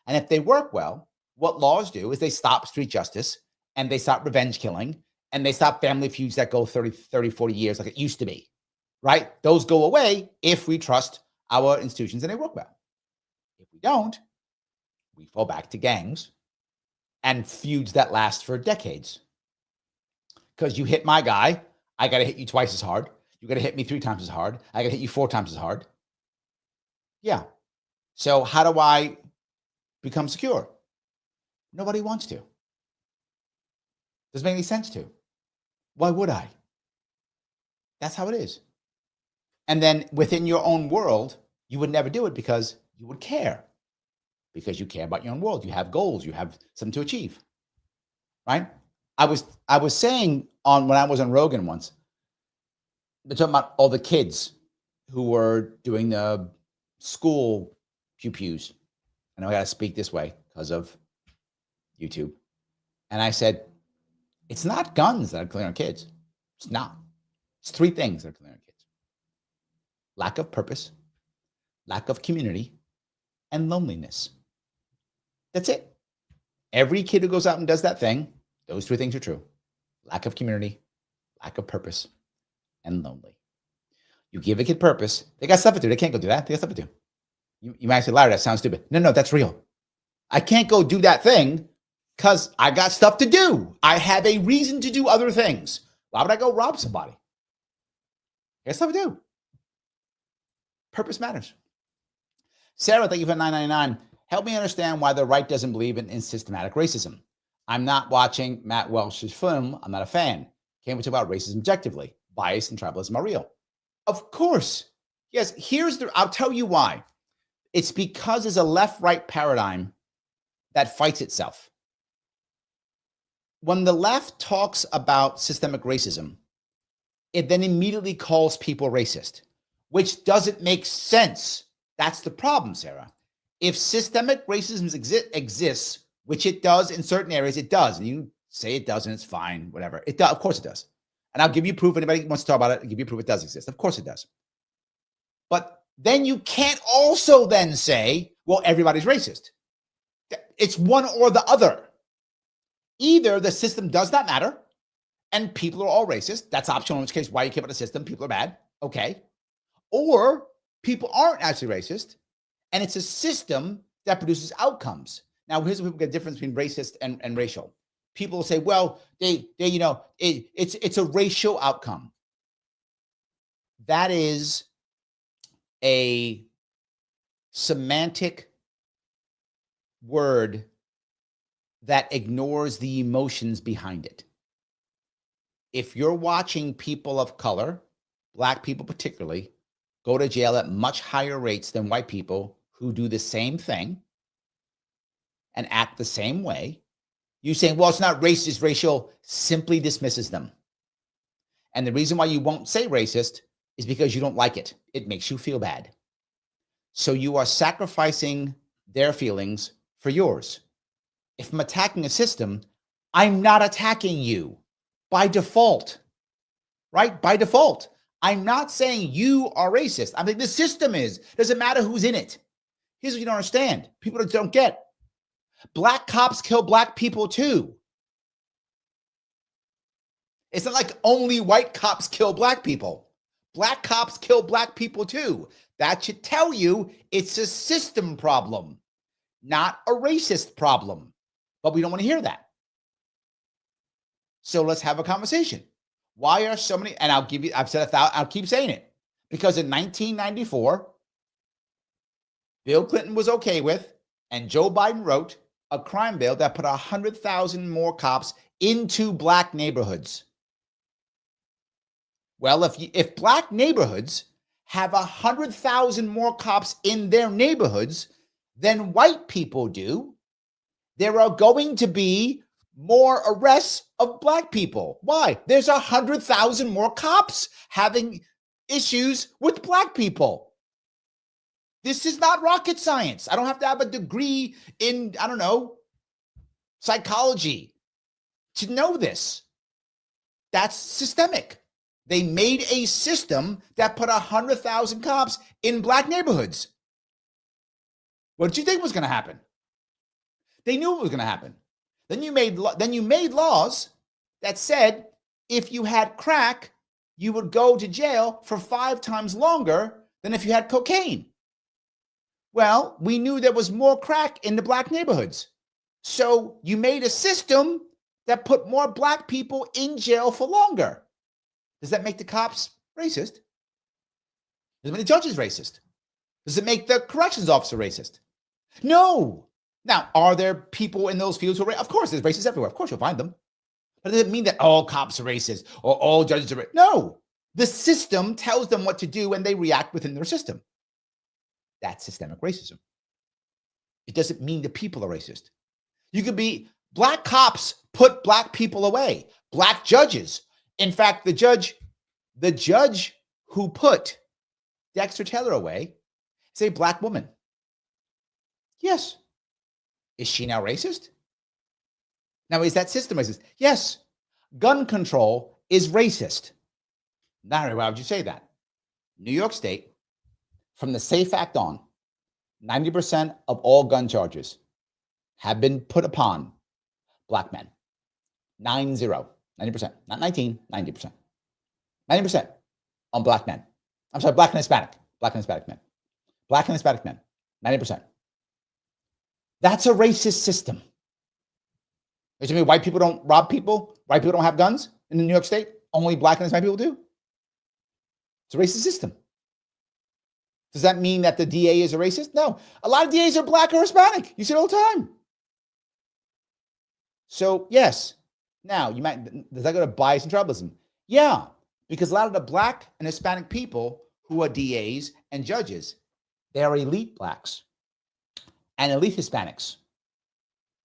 Speaker 1: and if they work well, what laws do is they stop street justice and they stop revenge killing and they stop family feuds that go 30, 40 years like it used to be, right? Those go away if we trust our institutions and they work well. If we don't, we fall back to gangs and feuds that last for decades. Because you hit my guy, I got to hit you twice as hard. You got to hit me 3 times as hard. I got to hit you 4 times as hard. Yeah. So how do I become secure? Nobody wants to. Doesn't make any sense to. Why would I? That's how it is. And then within your own world, you would never do it because you would care. Because you care about your own world. You have goals. You have something to achieve. Right? I was saying when I was on Rogan once, they're talking about all the kids who were doing the school pew-pews. I know I got to speak this way because of YouTube. And I said, it's not guns that are killing our kids. It's not. It's 3 things that are killing our kids. Lack of purpose, lack of community, and loneliness. That's it. Every kid who goes out and does that thing, those 3 things are true. Lack of community, lack of purpose, and lonely. You give a kid purpose, they got stuff to do. They can't go do that. They got stuff to do. You might say, Larry, that sounds stupid. No, that's real. I can't go do that thing because I got stuff to do. I have a reason to do other things. Why would I go rob somebody? I got stuff to do. Purpose matters. Sarah, thank you for 999. Help me understand why the right doesn't believe in systematic racism. I'm not watching Matt Welsh's film. I'm not a fan. Can't we talk about racism objectively? Bias and tribalism are real. Of course. Yes, I'll tell you why. It's because there's a left-right paradigm that fights itself. When the left talks about systemic racism, it then immediately calls people racist, which doesn't make sense. That's the problem, Sarah. If systemic racism exists, which it does in certain areas, it does. And you say it doesn't, it's fine, whatever. It does, of course it does. And I'll give you proof. Anybody wants to talk about it, I'll give you proof it does exist. Of course it does. But then you can't also then say, well, everybody's racist. It's one or the other. Either the system does not matter and people are all racist. That's optional, in which case, why you care about the system? People are bad. Okay. Or people aren't actually racist and it's a system that produces outcomes. Now, here's where people get a difference between racist and racial. People will say, well, it's a racial outcome. That is a semantic word that ignores the emotions behind it. If you're watching people of color, Black people particularly, go to jail at much higher rates than white people who do the same thing and act the same way, you saying, well, it's not racist, it's racial, simply dismisses them. And the reason why you won't say racist is because you don't like it. It makes you feel bad. So you are sacrificing their feelings for yours. If I'm attacking a system, I'm not attacking you by default, right? By default. I'm not saying you are racist. I mean, the system is. Doesn't matter who's in it. Here's what you don't understand. People don't get. Black cops kill Black people too. It's not like only white cops kill Black people. Black cops kill Black people too. That should tell you it's a system problem, not a racist problem. But we don't want to hear that. So let's have a conversation. Why are so many, and I've said 1,000, I'll keep saying it, because in 1994, Bill Clinton was okay with, and Joe Biden wrote a crime bill that put 100,000 more cops into Black neighborhoods. Well, if Black neighborhoods have 100,000 more cops in their neighborhoods than white people do, there are going to be more arrests of Black people. Why? There's 100,000 more cops having issues with Black people. This is not rocket science. I don't have to have a degree in, I don't know, psychology to know this. That's systemic. They made a system that put 100,000 cops in Black neighborhoods. What did you think was going to happen? They knew it was going to happen. Then you made laws that said if you had crack, you would go to jail for 5 times longer than if you had cocaine. Well, we knew there was more crack in the Black neighborhoods. So you made a system that put more Black people in jail for longer. Does that make the cops racist? Does it make the judges racist? Does it make the corrections officer racist? No. Now, are there people in those fields who are racist? Of course, there's racists everywhere. Of course, you'll find them. But it doesn't mean that all cops are racist or all judges are racist. No. The system tells them what to do and they react within their system. That's systemic racism. It doesn't mean the people are racist. You could be, Black cops put Black people away. Black judges. In fact, the judge who put Dexter Taylor away is a Black woman. Yes. Is she now racist? Now, is that system racist? Yes. Gun control is racist. Now, why would you say that? New York State, from the SAFE Act on, 90% of all gun charges have been put upon Black men. 90%. Not 19, 90%. 90% on Black men. I'm sorry, Black and Hispanic. Black and Hispanic men. Black and Hispanic men. 90%. That's a racist system. Does it mean white people don't rob people? White people don't have guns in New York State? Only Black and Hispanic people do? It's a racist system. Does that mean that the DA is a racist? No. A lot of DAs are black or Hispanic. You see it all the time. So, yes. Now, does that go to bias and tribalism? Yeah, because a lot of the black and Hispanic people who are DAs and judges, they are elite blacks and elite Hispanics.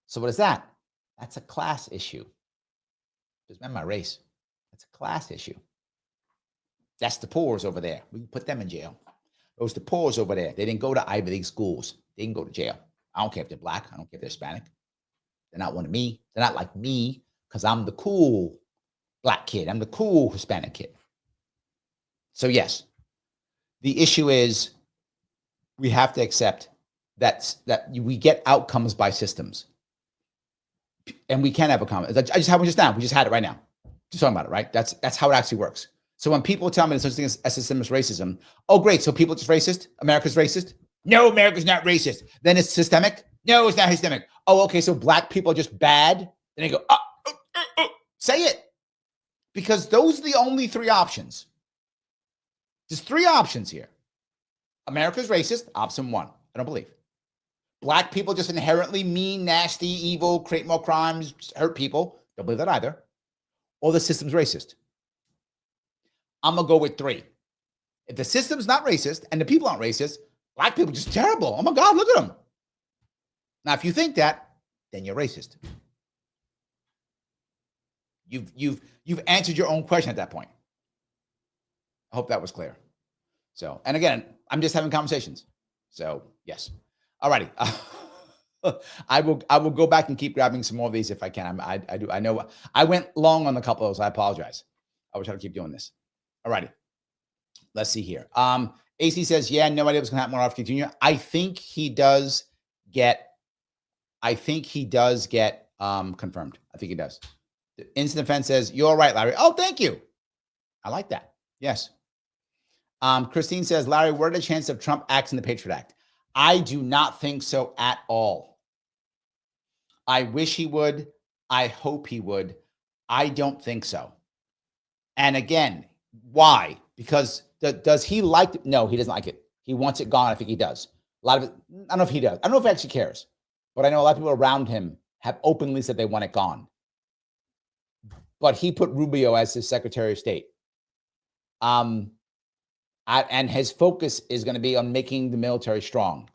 Speaker 1: So what is that? That's a class issue. Just remember my race. That's a class issue. That's the poors over there. We can put them in jail. Those the poors over there. They didn't go to Ivy League schools. They didn't go to jail. I don't care if they're black. I don't care if they're Hispanic. They're not one of me. They're not like me because I'm the cool black kid. I'm the cool Hispanic kid. So yes, the issue is we have to accept that we get outcomes by systems. And we can have a comment. I just had one just now. We just had it right now. Just talking about it, right? That's how it actually works. So when people tell me there's such thing as systemic racism, oh, great. So people are just racist? America's racist? No, America's not racist. Then it's systemic? No, it's not systemic. Oh, okay. So black people are just bad? Then they go, say it. Because those are the only three options. There's three options here. America's racist, option one. I don't believe. Black people just inherently mean, nasty, evil, create more crimes, hurt people. Don't believe that either. Or the system's racist. I'm going to go with three. If the system's not racist and the people aren't racist, black people are just terrible. Oh my God, look at them. Now, if you think that, then you're racist. You've answered your own question at that point. I hope that was clear. So, and again, I'm just having conversations. So, yes. All righty. I will go back and keep grabbing some more of these if I can. I know I went long on a couple of those. I apologize. I will try to keep doing this. All righty. Let's see here. AC says, yeah, no idea what's going to happen with RFK Jr. I think he does get confirmed. I think he does. The Instant Defense says, you're right, Larry. Oh, thank you. I like that. Yes. Christine says, Larry, what are the chances of Trump axing the Patriot Act? I do not think so at all. I wish he would. I hope he would. I don't think so. And again, why? Because does he like it? No, he doesn't like it. He wants it gone. I think he does. A lot of it, I don't know if he does. I don't know if he actually cares. But I know a lot of people around him have openly said they want it gone. But he put Rubio as his Secretary of State. And his focus is going to be on making the military strong.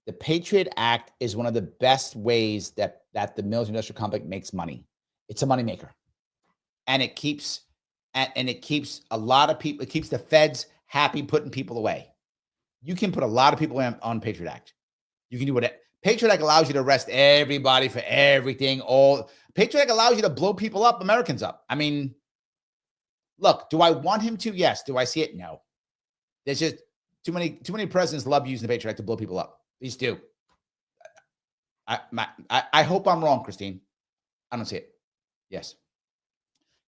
Speaker 1: The Patriot Act is one of the best ways that the military-industrial complex makes money. It's a moneymaker. And it keeps a lot of people, it keeps the feds happy putting people away. You can put a lot of people on Patriot Act. You can do what Patriot Act allows you to arrest everybody for everything. Patriot Act allows you to blow people up, Americans up. I mean, look, do I want him to? Yes. Do I see it? No. There's just too many presidents love using the Patriot Act to blow people up. These do. I hope I'm wrong, Christine. I don't see it. Yes.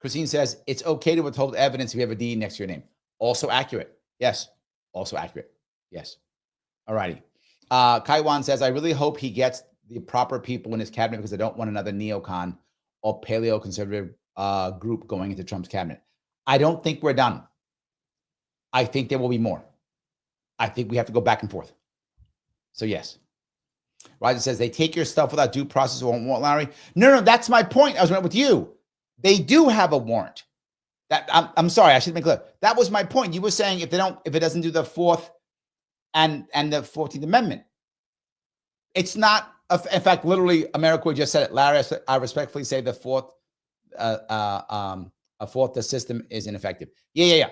Speaker 1: Christine says, it's okay to withhold evidence if you have a D next to your name. Also accurate. Yes. Also accurate. Yes. All righty. Kaiwan says, I really hope he gets the proper people in his cabinet because I don't want another neocon or paleo-conservative group going into Trump's cabinet. I don't think we're done. I think there will be more. I think we have to go back and forth. So yes. Roger says, they take your stuff without due process or warrant, Larry. No, that's my point. I was right with you. They do have a warrant. That I'm sorry, I should make clear. That was my point. You were saying if it doesn't do the Fourth and the 14th Amendment, it's not. In fact, literally, America just said it. Larry, I respectfully say the Fourth, the system is ineffective. Yeah.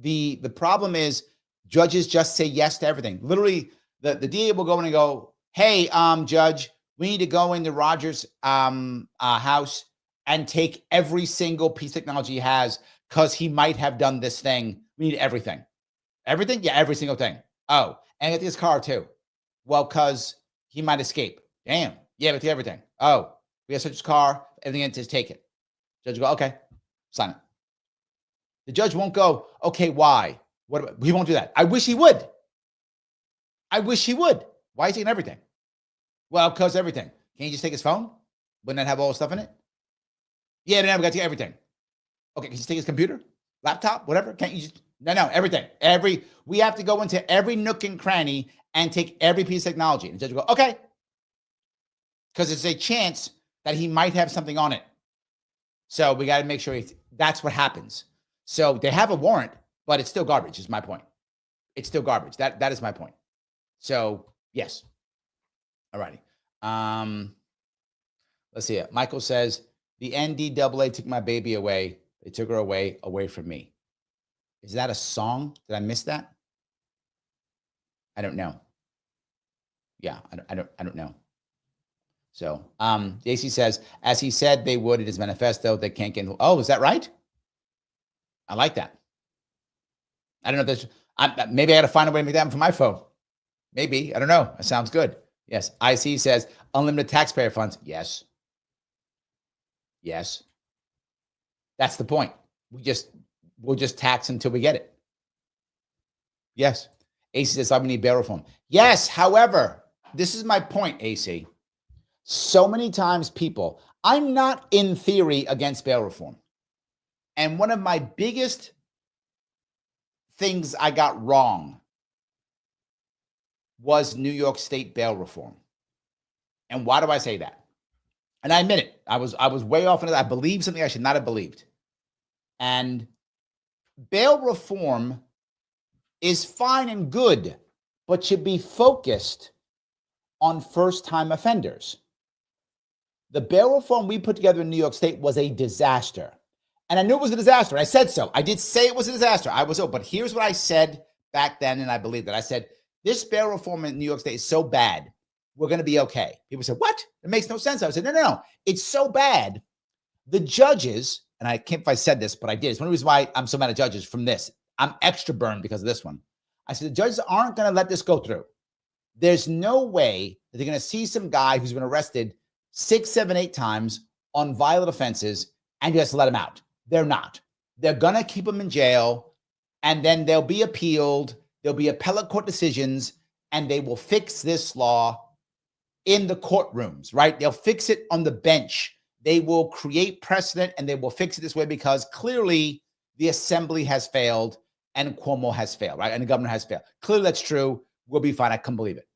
Speaker 1: The problem is judges just say yes to everything. Literally, the DA will go in and go, hey, judge, we need to go into Rogers' house and take every single piece of technology he has because he might have done this thing. We need everything. Everything? Yeah, every single thing. Oh, and get his car too. Well, because he might escape. Damn. Yeah, but everything. Oh, we have such his car. Everything in it, just take it. Judge will go, okay, sign it. The judge won't go, okay, why? He won't do that. I wish he would. Why is he taking everything? Well, because everything. Can't you just take his phone? Wouldn't that have all the stuff in it? Yeah, but now we got to take everything. Okay, can you just take his computer, laptop, whatever? Can't you just? No, everything. We have to go into every nook and cranny and take every piece of technology. And the judge will go, okay. Because there's a chance that he might have something on it. So we got to make sure that's what happens. So they have a warrant, but it's still garbage, is my point. It's still garbage. That is my point. So, yes. All righty. Let's see it. Michael says, the NDAA took my baby away. They took her away from me. Is that a song? Did I miss that? I don't know. Yeah, I don't know. So, AC says, as he said they would in his manifesto, they can't get. Oh, is that right? I like that. I don't know if there's. Maybe I got to find a way to make that happen for my phone. Maybe, I don't know. That sounds good. Yes. IC says unlimited taxpayer funds. Yes. That's the point. We'll just tax until we get it. Yes. AC says we need bail reform. Yes. However, this is my point, AC. So many times I'm not in theory against bail reform. And one of my biggest things I got wrong was New York State bail reform. And why do I say that? And I admit it. I was way off into that. I believed something I should not have believed. And bail reform is fine and good, but should be focused on first-time offenders. The bail reform we put together in New York State was a disaster. And I knew it was a disaster. I said so. I did say it was a disaster. But here's what I said back then, and I believe that. I said, this bail reform in New York State is so bad, we're going to be okay. People said, what? It makes no sense. I said, no. It's so bad. The judges, and I can't if I said this, but I did. It's one of the reasons why I'm so mad at judges from this. I'm extra burned because of this one. I said, the judges aren't going to let this go through. There's no way that they're going to see some guy who's been arrested 6, 7, 8 times on violent offenses and just let him out. They're not. They're going to keep him in jail, and then they'll be appealed. There'll be appellate court decisions, and they will fix this law in the courtrooms, right? They'll fix it on the bench. They will create precedent, and they will fix it this way because clearly the assembly has failed and Cuomo has failed, right? And the governor has failed. Clearly that's true. We'll be fine. I couldn't believe it.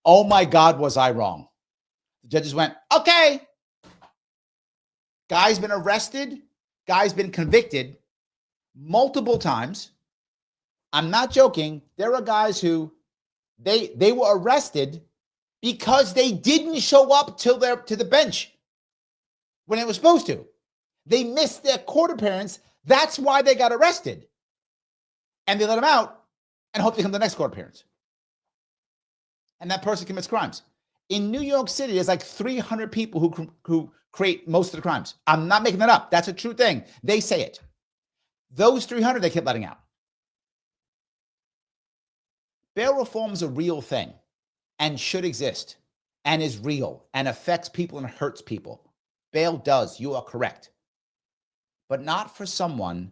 Speaker 1: Oh my God, was I wrong? The judges went, okay. Guy's been arrested. Guy's been convicted multiple times. I'm not joking. There are guys who they were arrested because they didn't show up to the bench when it was supposed to. They missed their court appearance. That's why they got arrested. And they let them out and hope they come to the next court appearance. And that person commits crimes. In New York City, there's like 300 people who create most of the crimes. I'm not making that up. That's a true thing. They say it. Those 300 they kept letting out. Bail reform is a real thing and should exist and is real and affects people and hurts people. Bail does. You are correct. But not for someone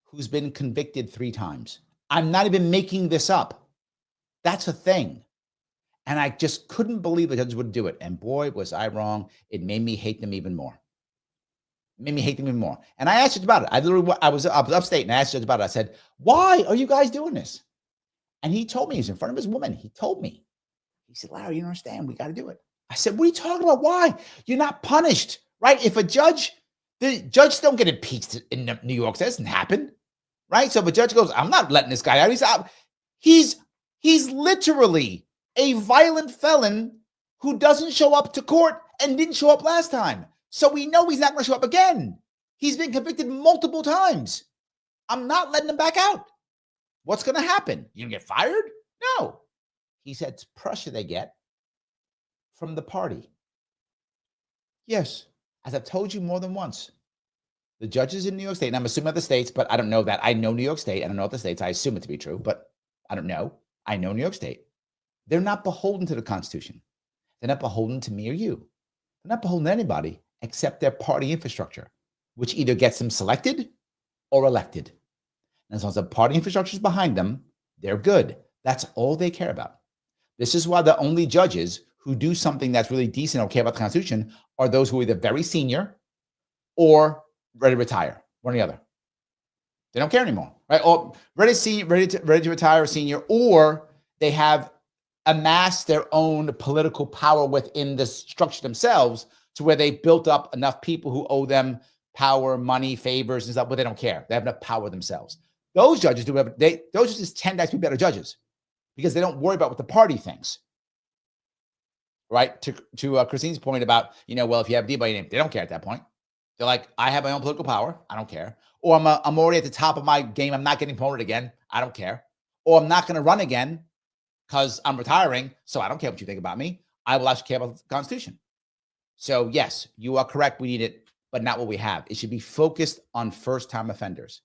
Speaker 1: who's been convicted 3 times. I'm not even making this up. That's a thing. And I just couldn't believe the judges would do it. And boy, was I wrong. It made me hate them even more. And I asked Judge about it. I was upstate and I asked Judge about it. I said, why are you guys doing this? And he told me, he's in front of his woman. He told me. He said, Larry, you don't understand. We got to do it. I said, what are you talking about? Why? You're not punished, right? If the judges don't get impeached in New York. That doesn't happen, right? So if a judge goes, I'm not letting this guy out. He's literally a violent felon who doesn't show up to court and didn't show up last time. So we know he's not going to show up again. He's been convicted multiple times. I'm not letting him back out. What's going to happen? You gonna get fired? No. He said it's pressure they get from the party. Yes. As I've told you more than once, the judges in New York State, and I'm assuming other states, but I don't know that. I know New York State. I don't know other states. I assume it to be true, but I don't know. I know New York State. They're not beholden to the Constitution. They're not beholden to me or you. They're not beholden to anybody except their party infrastructure, which either gets them selected or elected. And as long as the party infrastructure is behind them, they're good. That's all they care about. This is why the only judges who do something that's really decent or care about the Constitution are those who are either very senior or ready to retire, one or the other. They don't care anymore, right? right? Or ready to retire, a senior, or they have amassed their own political power within the structure themselves to where they built up enough people who owe them power, money, favors, and stuff, but they don't care. They have enough power themselves. Those judges do whatever those judges tend to actually be better judges because they don't worry about what the party thinks. Right? To Christine's point about, well, if you have D by your name, they don't care at that point. They're like, I have my own political power. I don't care. Or I'm already at the top of my game. I'm not getting promoted again. I don't care. Or I'm not going to run again because I'm retiring. So I don't care what you think about me. I will actually care about the Constitution. So yes, you are correct. We need it, but not what we have. It should be focused on first-time offenders.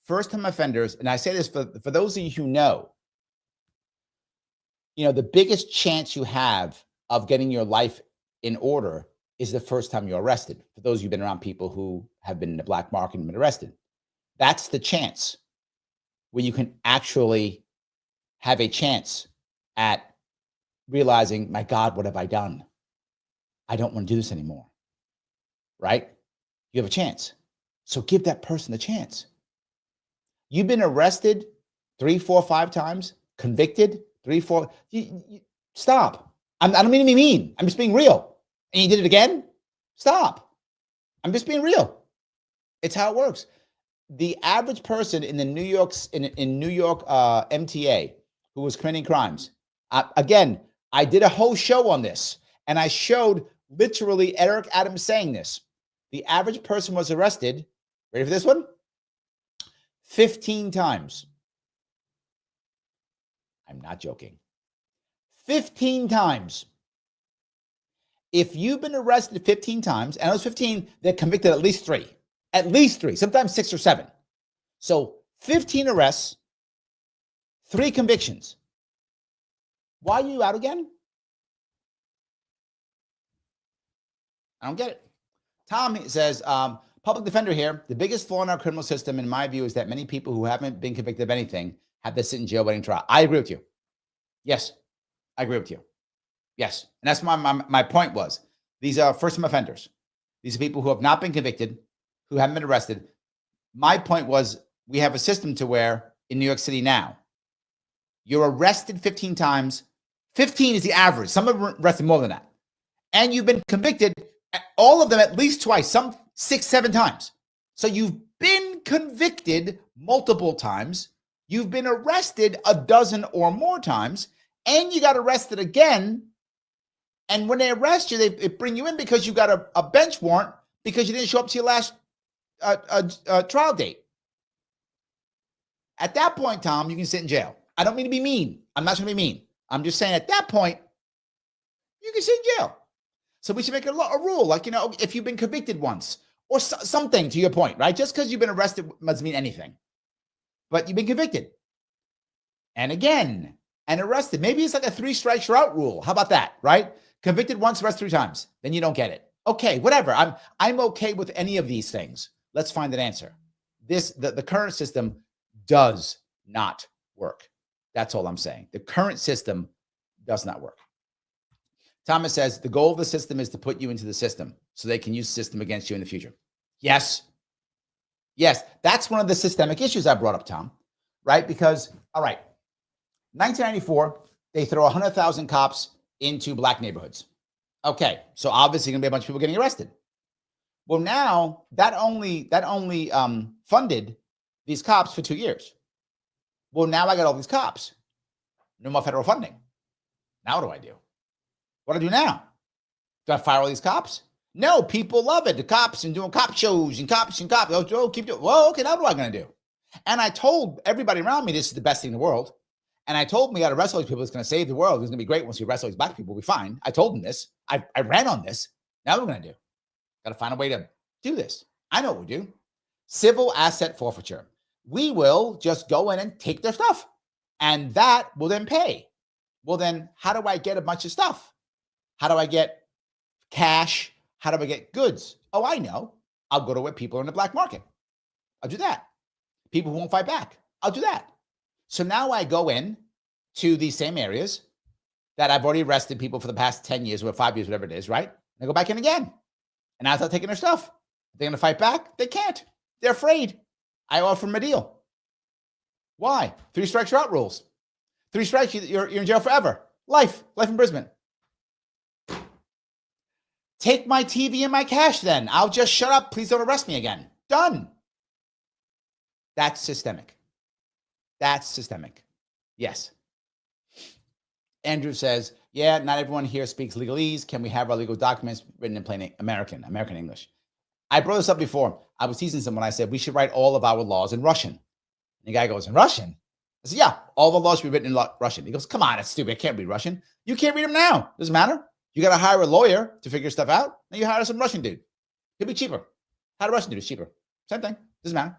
Speaker 1: First-time offenders, and I say this for those of you who know, the biggest chance you have of getting your life in order is the first time you're arrested. For those of you who've been around people who have been in the black market and been arrested, that's the chance where you can actually have a chance at realizing, my God, what have I done? I don't want to do this anymore, right? You have a chance. So give that person a chance. You've been arrested 3, 4, 5 times, convicted 3, 4. Stop. I don't mean to be mean. I'm just being real. And you did it again? Stop. I'm just being real. It's how it works. The average person in the New York MTA who was committing crimes. Again, I did a whole show on this, and I showed literally Eric Adams saying this. The average person was arrested, ready for this one? 15 times. I'm not joking. 15 times. If you've been arrested 15 times, and those 15, they're convicted at least 3. At least 3, sometimes 6 or 7. So 15 arrests, 3 convictions. Why are you out again? I don't get it. Tom says, public defender here. The biggest flaw in our criminal system, in my view, is that many people who haven't been convicted of anything have to sit in jail waiting trial. I agree with you. Yes, I agree with you. Yes. And that's my point was, these are first-time offenders. These are people who have not been convicted, who haven't been arrested. My point was, we have a system to where in New York City now, you're arrested 15 times. 15 is the average. Some are arrested more than that. And you've been convicted, all of them at least twice, some 6, 7 times. So you've been convicted multiple times. You've been arrested a dozen or more times, and you got arrested again. And when they arrest you, they bring you in because you got a bench warrant because you didn't show up to your last trial date. At that point, Tom, you can sit in jail. I don't mean to be mean. I'm not trying to be mean. I'm just saying at that point, you can sit in jail. So we should make a rule, like, if you've been convicted once or something, to your point, right? Just because you've been arrested doesn't mean anything. But you've been convicted. And again, and arrested. Maybe it's like a 3 strikes you're out rule. How about that, right? Convicted once, arrested 3 times. Then you don't get it. Okay, whatever. I'm okay with any of these things. Let's find an answer. The current system does not work. That's all I'm saying. The current system does not work. Thomas says, the goal of the system is to put you into the system so they can use the system against you in the future. Yes. Yes, that's one of the systemic issues I brought up, Tom, right? Because, all right, 1994, they throw 100,000 cops into black neighborhoods. Okay, so obviously going to be a bunch of people getting arrested. Well, now that only funded these cops for 2 years. Well, now I got all these cops. No more federal funding. Now what do? What do I do now? Do I fire all these cops? No, people love it. The cops and doing cop shows and cops. Oh, keep doing. Well, okay, now what am I going to do? And I told everybody around me this is the best thing in the world. And I told them we got to arrest all these people. It's going to save the world. It's going to be great once we arrest all these black people. We'll be fine. I told them this. I ran on this. Now what am I going to do? Got to find a way to do this. I know what we do. Civil asset forfeiture. We will just go in and take their stuff. And that will then pay. Well, then how do I get a bunch of stuff? How do I get cash? How do I get goods? Oh, I know. I'll go to where people are in the black market. I'll do that. People who won't fight back. I'll do that. So now I go in to these same areas that I've already arrested people for the past 10 years or 5 years, whatever it is, right? And I go back in again. And I start taking their stuff. They're going to fight back? They can't. They're afraid. I offer them a deal. Why? 3 strikes you're out rules. 3 strikes, you're in jail forever. Life imprisonment. Take my TV and my cash then. I'll just shut up. Please don't arrest me again. Done. That's systemic. That's systemic. Yes. Andrew says, yeah, not everyone here speaks legalese. Can we have our legal documents written in plain American English? I brought this up before. I was teasing someone. I said, we should write all of our laws in Russian. And the guy goes, in Russian? I said, yeah, all the laws should be written in Russian. He goes, come on, it's stupid. I can't read Russian. You can't read them now. Doesn't matter. You got to hire a lawyer to figure stuff out. Then you hire some Russian dude. He'll be cheaper. Hire a Russian dude. It's cheaper. Same thing. Doesn't matter.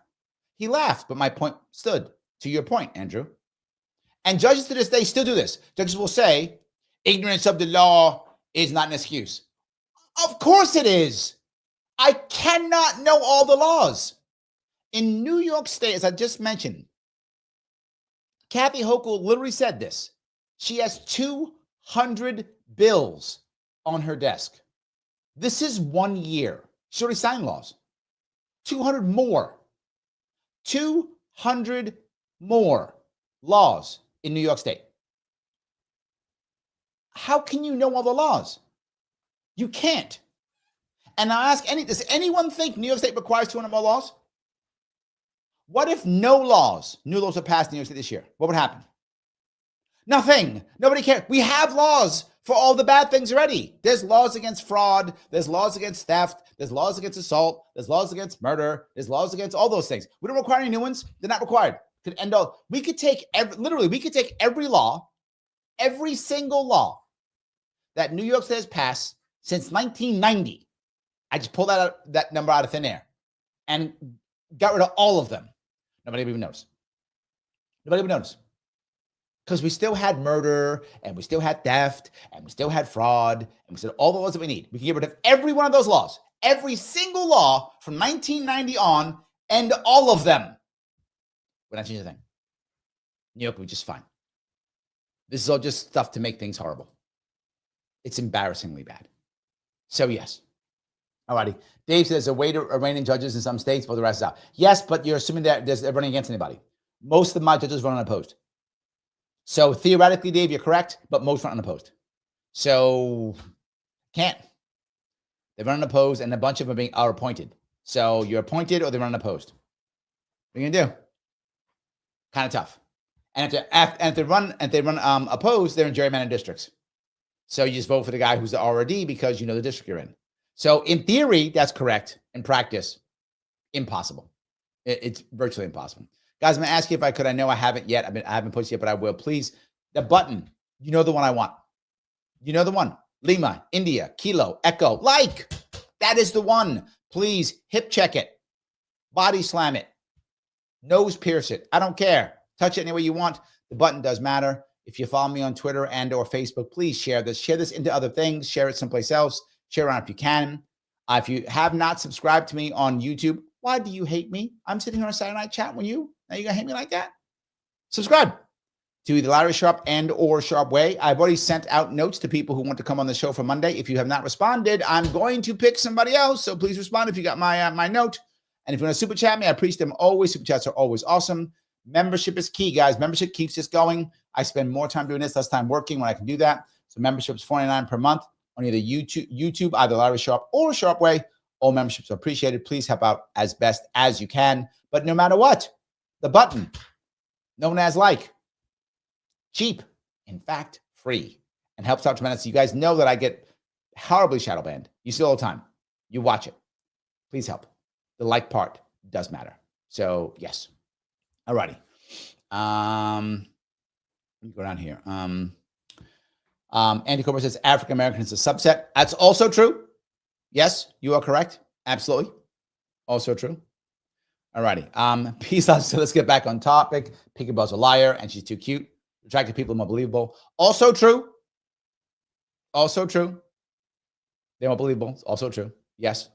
Speaker 1: He laughed, but my point stood. To your point, Andrew. And judges to this day still do this. Judges will say, ignorance of the law is not an excuse. Of course it is. I cannot know all the laws. In New York State, as I just mentioned, Kathy Hochul literally said this. She has 200 bills on her desk. This is 1 year. She already signed laws. 200 more. 200 more laws in New York State. How can you know all the laws? You can't. And I ask, does anyone think New York State requires 200 more laws? What if new laws were passed in New York State this year? What would happen? Nothing. Nobody cares. We have laws for all the bad things already. There's laws against fraud. There's laws against theft. There's laws against assault. There's laws against murder. There's laws against all those things. We don't require any new ones. They're not required. Could end all. We could take every law, every single law that New York State has passed since 1990. I just pulled that number out of thin air and got rid of all of them. Nobody even knows. Nobody even knows. Because we still had murder, and we still had theft, and we still had fraud, and we still had all the laws that we need. We can get rid of every one of those laws, every single law from 1990 on, and all of them. We're not changing a thing. New York would be just fine. This is all just stuff to make things horrible. It's embarrassingly bad. So yes. Alrighty. Dave says a way to rein in judges in some states, but the rest is out. Yes, but you're assuming that they're running against anybody. Most of my judges run unopposed. So theoretically, Dave, you're correct, but most run unopposed. So can't. They run unopposed, and a bunch of them are appointed. So you're appointed or they run unopposed. What are you gonna do? Kind of tough. And if they run opposed, they're in gerrymandered districts. So you just vote for the guy who's the RRD because you know the district you're in. So in theory, that's correct. In practice, impossible. It's virtually impossible. Guys, I'm going to ask you if I could. I know I haven't yet. I haven't pushed yet, but I will. Please, the button. You know the one I want. You know the one. Lima, India, Kilo, Echo. Like. That is the one. Please hip check it. Body slam it. Nose pierce it. I don't care. Touch it any way you want. The button does matter. If you follow me on Twitter and or Facebook, please share this. Share this into other things. Share it someplace else. Share around if you can. If you have not subscribed to me on YouTube, why do you hate me? I'm sitting here on a Saturday night chat with you. Now you're going to hate me like that? Subscribe to either Larry Sharpe and or Sharpe Way. I've already sent out notes to people who want to come on the show for Monday. If you have not responded, I'm going to pick somebody else. So please respond if you got my note. And if you want to super chat me, I appreciate them always. Super chats are always awesome. Membership is key, guys. Membership keeps this going. I spend more time doing this, less time working when I can do that. So membership is $49 per month on either YouTube, either Larry Sharpe or Sharpe Way. All memberships are appreciated. Please help out as best as you can. But no matter what, the button, known as like, cheap, in fact, free, and helps out tremendously. You guys know that I get horribly shadow banned. You see it all the time. You watch it. Please help. The like part does matter. So yes. Alrighty. Let me go down here. Andy Cooper says African American is a subset. That's also true. Yes, you are correct. Absolutely. Also true. Alrighty. Peace out. So let's get back on topic. Peekaboo's a liar and she's too cute. Attractive people are more believable. Also true. Also true. They're more believable. Also true. Yes.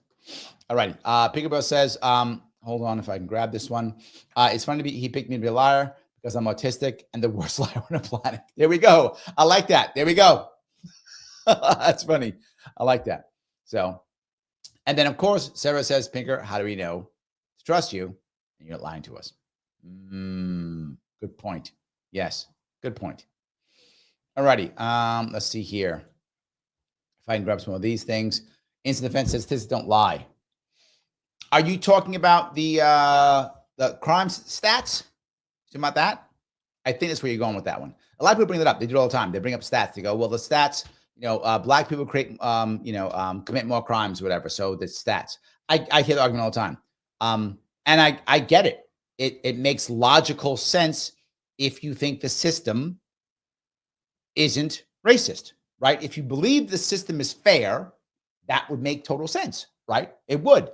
Speaker 1: Alrighty. Peekaboo says, hold on if I can grab this one. It's funny he picked me to be a liar because I'm autistic and the worst liar on the planet. There we go. I like that. There we go. That's funny. I like that. So, and then of course, Sarah says, Pinker, how do we know to trust you and you're not lying to us? Good point. Yes, good point. All righty. Let's see here. If I can grab some of these things. Instant defense says statistics don't lie. Are you talking about the crime stats? Talking about that? I think that's where you're going with that one. A lot of people bring that up. They do it all the time. They bring up stats. They go, well, the stats, black people commit more crimes, whatever. So the stats. I hear the argument all the time. And I get it. It makes logical sense if you think the system isn't racist, right? If you believe the system is fair, that would make total sense, right? It would.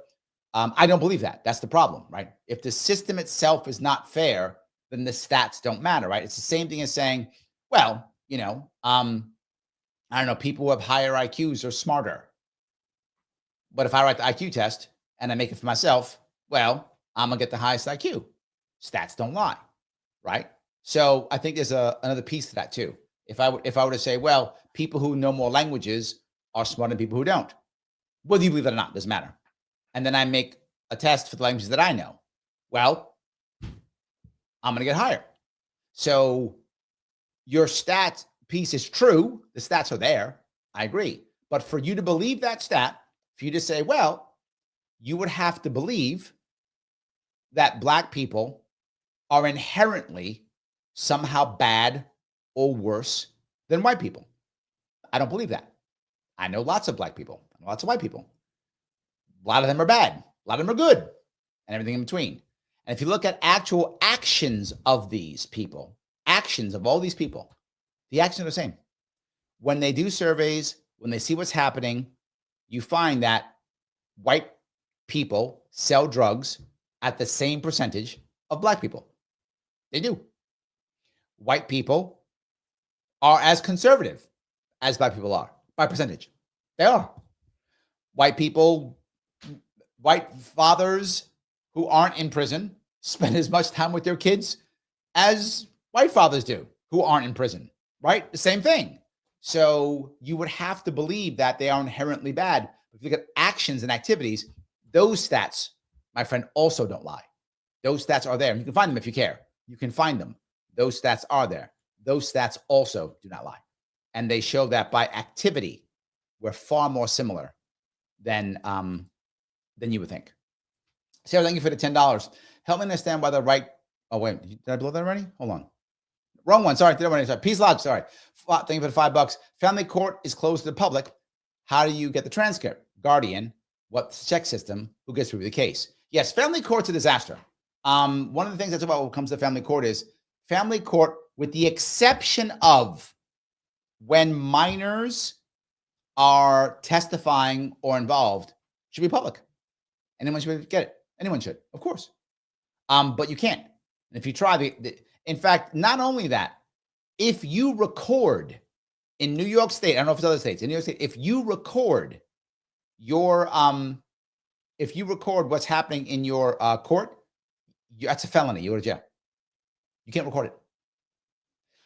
Speaker 1: I don't believe that. That's the problem, right? If the system itself is not fair, then the stats don't matter, right? It's the same thing as saying, well, I don't know, people who have higher IQs are smarter. But if I write the IQ test and I make it for myself, well, I'm gonna get the highest IQ. Stats don't lie, right? So I think there's another piece to that too. If I were to say, well, people who know more languages are smarter than people who don't, whether you believe that or not, doesn't matter. And then I make a test for the languages that I know. Well, I'm going to get higher. So your stat piece is true. The stats are there. I agree. But for you to believe that stat, for you to say, well, you would have to believe that black people are inherently somehow bad or worse than white people. I don't believe that. I know lots of black people, lots of white people. A lot of them are bad. A lot of them are good, and everything in between. And if you look at actual actions of these people, actions of all these people, the actions are the same. When they do surveys, when they see what's happening, you find that white people sell drugs at the same percentage of black people. They do. White people are as conservative as black people are by percentage. They are. White fathers who aren't in prison spend as much time with their kids as white fathers do who aren't in prison, right? The same thing. So you would have to believe that they are inherently bad. If you look at actions and activities, those stats, my friend, also don't lie. Those stats are there. And you can find them if you care. You can find them. Those stats are there. Those stats also do not lie. And they show that by activity, we're far more similar than you would think. Sarah, thank you for the $10. Help me understand why the right. Oh, wait. Did I blow that already? Hold on. Wrong one. Sorry. Did I already? Sorry. Peace Lodge. Sorry. Thank you for the $5. Family court is closed to the public. How do you get the transcript? Guardian. What's the check system? Who gets to review the case? Yes, family court's a disaster. One of the things that's about when it comes to family court is family court, with the exception of when minors are testifying or involved, should be public. Anyone should get it. Anyone should, of course. But you can't. And if you try, in fact, not only that, if you record in New York State, I don't know if it's other states, in New York State, if you record what's happening in your court, that's a felony. You go to jail. You can't record it.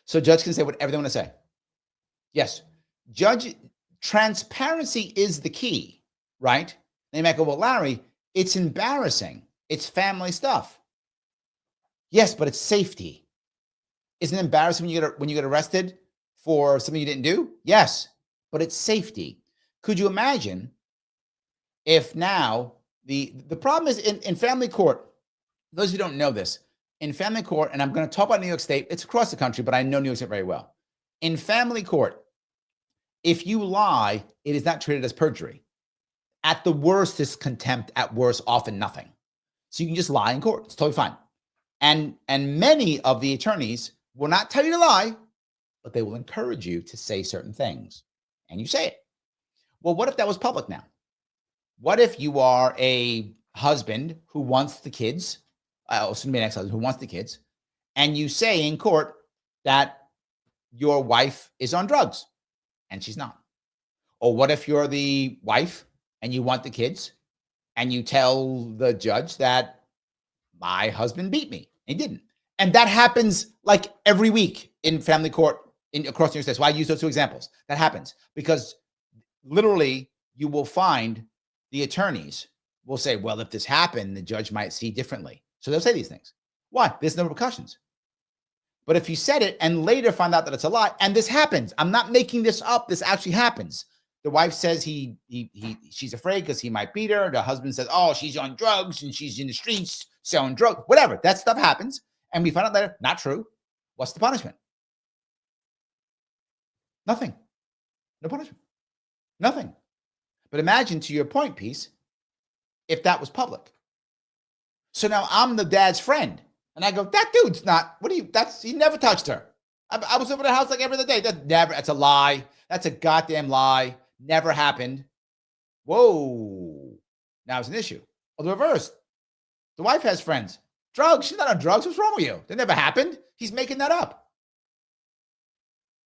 Speaker 1: So judge can say whatever they want to say. Yes. Judge, transparency is the key, right? They might go, well, Larry, it's embarrassing. It's family stuff. Yes, but it's safety. Isn't it embarrassing when you get arrested for something you didn't do? Yes, but it's safety. Could you imagine if now the problem is in family court, those who don't know this, in family court, and I'm going to talk about New York State, it's across the country, but I know New York State very well. In family court, if you lie, it is not treated as perjury. At the worst, it's contempt. At worst, often nothing. So you can just lie in court. It's totally fine. And many of the attorneys will not tell you to lie, but they will encourage you to say certain things. And you say it. Well, what if that was public now? What if you are a husband who wants the kids, an ex-husband who wants the kids, and you say in court that your wife is on drugs and she's not? Or what if you're the wife and you want the kids and you tell the judge that my husband beat me? He didn't. And that happens like every week in family court across the United States. Why I use those two examples? That happens because literally you will find the attorneys will say, well, if this happened, the judge might see differently. So they'll say these things. Why? There's no repercussions. But if you said it and later find out that it's a lie, and this happens, I'm not making this up. This actually happens. The wife says she's afraid because he might beat her. The husband says, oh, she's on drugs and she's in the streets selling drugs, whatever. That stuff happens. And we find out later, not true. What's the punishment? Nothing. No punishment. Nothing. But imagine, to your point, Peace, if that was public. So now I'm the dad's friend. And I go, that dude's not, he never touched her. I was over the house like every other day. That's a lie. That's a goddamn lie. Never happened. Whoa. Now it's an issue. Or the reverse. The wife has friends. Drugs. She's not on drugs. What's wrong with you? That never happened. He's making that up.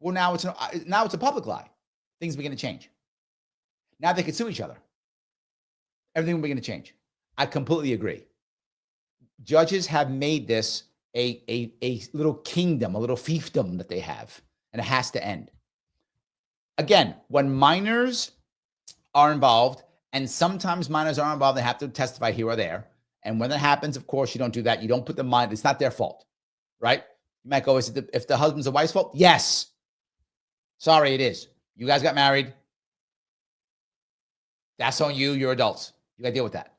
Speaker 1: Well, now it's a public lie. Things begin to change. Now they can sue each other. Everything will begin to change. I completely agree. Judges have made this a little kingdom, a little fiefdom that they have, and it has to end. Again, when minors are involved, and sometimes minors are involved, they have to testify here or there. And when that happens, of course, you don't do that. You don't put the minor, it's not their fault, right? You might go, if the husband's the wife's fault? Yes. Sorry, it is. You guys got married. That's on you. You're adults. You got to deal with that.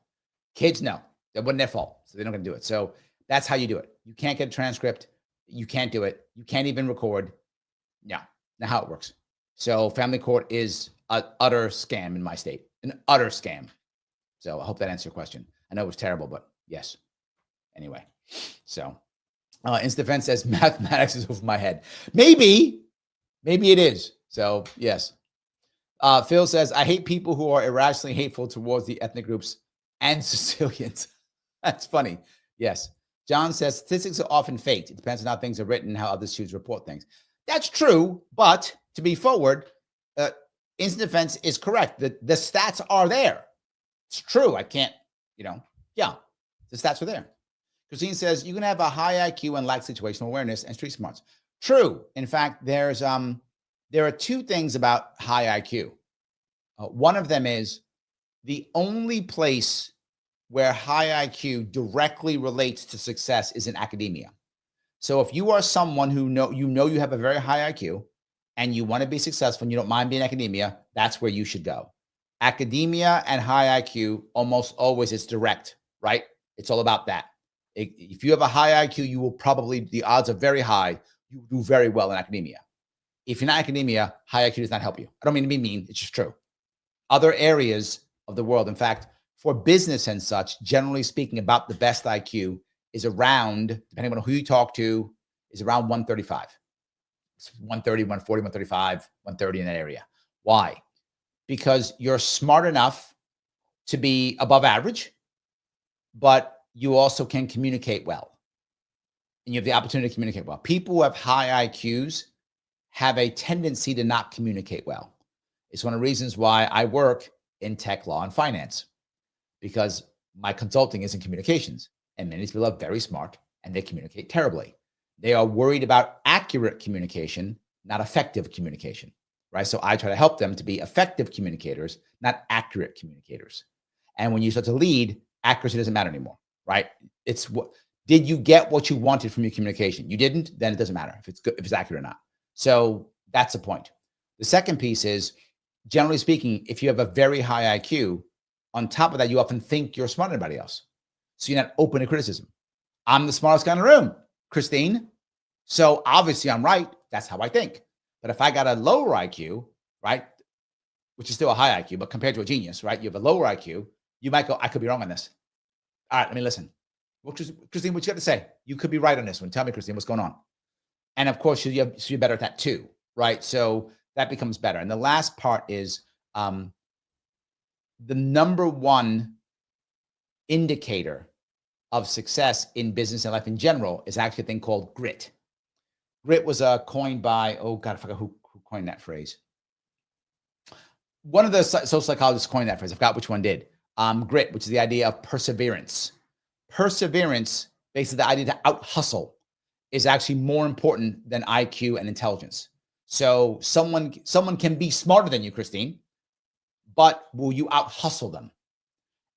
Speaker 1: Kids, no. That wasn't their fault. So they're not going to do it. So that's how you do it. You can't get a transcript. You can't do it. You can't even record. No, not how it works. So family court is an utter scam in my state, an utter scam. So I hope that answers your question. I know it was terrible, but yes. Anyway, so Instant Defense says mathematics is over my head. Maybe it is. So yes. Phil says, I hate people who are irrationally hateful towards the ethnic groups and Sicilians. That's funny. Yes. John says, statistics are often faked. It depends on how things are written and how others choose to report things. That's true, but to be forward, Instant Defense is correct. The stats are there. It's true. I can't, the stats are there. Christine says, you can have a high IQ and lack situational awareness and street smarts. True. In fact, there are two things about high IQ. One of them is the only place where high IQ directly relates to success is in academia. So if you are someone who you have a very high IQ and you want to be successful and you don't mind being in academia, that's where you should go. Academia and high IQ, almost always it's direct, right? It's all about that. If you have a high IQ, you will probably, the odds are very high, you will do very well in academia. If you're not in academia, high IQ does not help you. I don't mean to be mean, it's just true. Other areas of the world, in fact, for business and such, generally speaking, about the best IQ is around, depending on who you talk to, is around 135. It's 130, 140, 135, 130 in that area. Why? Because you're smart enough to be above average, but you also can communicate well. And you have the opportunity to communicate well. People who have high IQs have a tendency to not communicate well. It's one of the reasons why I work in tech, law, and finance, because my consulting is in communications, and many people are very smart and they communicate terribly. They are worried about accurate communication, not effective communication, right? So I try to help them to be effective communicators, not accurate communicators. And when you start to lead, accuracy doesn't matter anymore, right? It's what did you get what you wanted from your communication? You didn't, then it doesn't matter if it's good, if it's accurate or not. So that's the point. The second piece is, generally speaking, if you have a very high IQ, on top of that, you often think you're smarter than anybody else. So you're not open to criticism. I'm the smartest guy in the room, Christine. So obviously I'm right. That's how I think. But if I got a lower IQ, right, which is still a high IQ, but compared to a genius, right, you have a lower IQ, you might go, I could be wrong on this. All right, let me listen. Well, Christine, what you got to say? You could be right on this one. Tell me, Christine, what's going on? And of course, you're better at that too, right? So that becomes better. And the last part is the number one indicator of success in business and life in general is actually a thing called grit. Grit was coined by, oh God, I forgot who coined that phrase. One of the social psychologists coined that phrase. I forgot which one did. Grit, which is the idea of perseverance. Perseverance, basically the idea to out-hustle, is actually more important than IQ and intelligence. So someone can be smarter than you, Christine, but will you out-hustle them?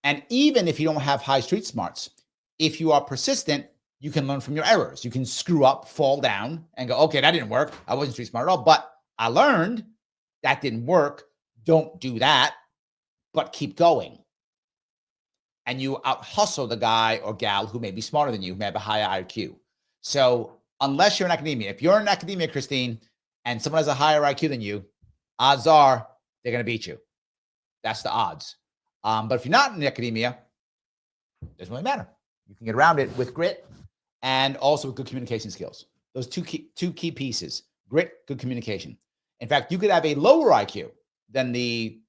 Speaker 1: And even if you don't have high street smarts, if you are persistent, You can learn from your errors. You can screw up, fall down, and go, okay, that didn't work. I wasn't street smart at all, but I learned that didn't work. Don't do that, but keep going. And you out hustle the guy or gal who may be smarter than you, who may have a higher IQ. So unless you're in academia, if you're in academia, Christine, and someone has a higher IQ than you, odds are they're going to beat you. That's the odds. But if you're not in academia, it doesn't really matter. You can get around it with grit and also with good communication skills. Those two key pieces: grit, good communication. In fact, you could have a lower IQ than the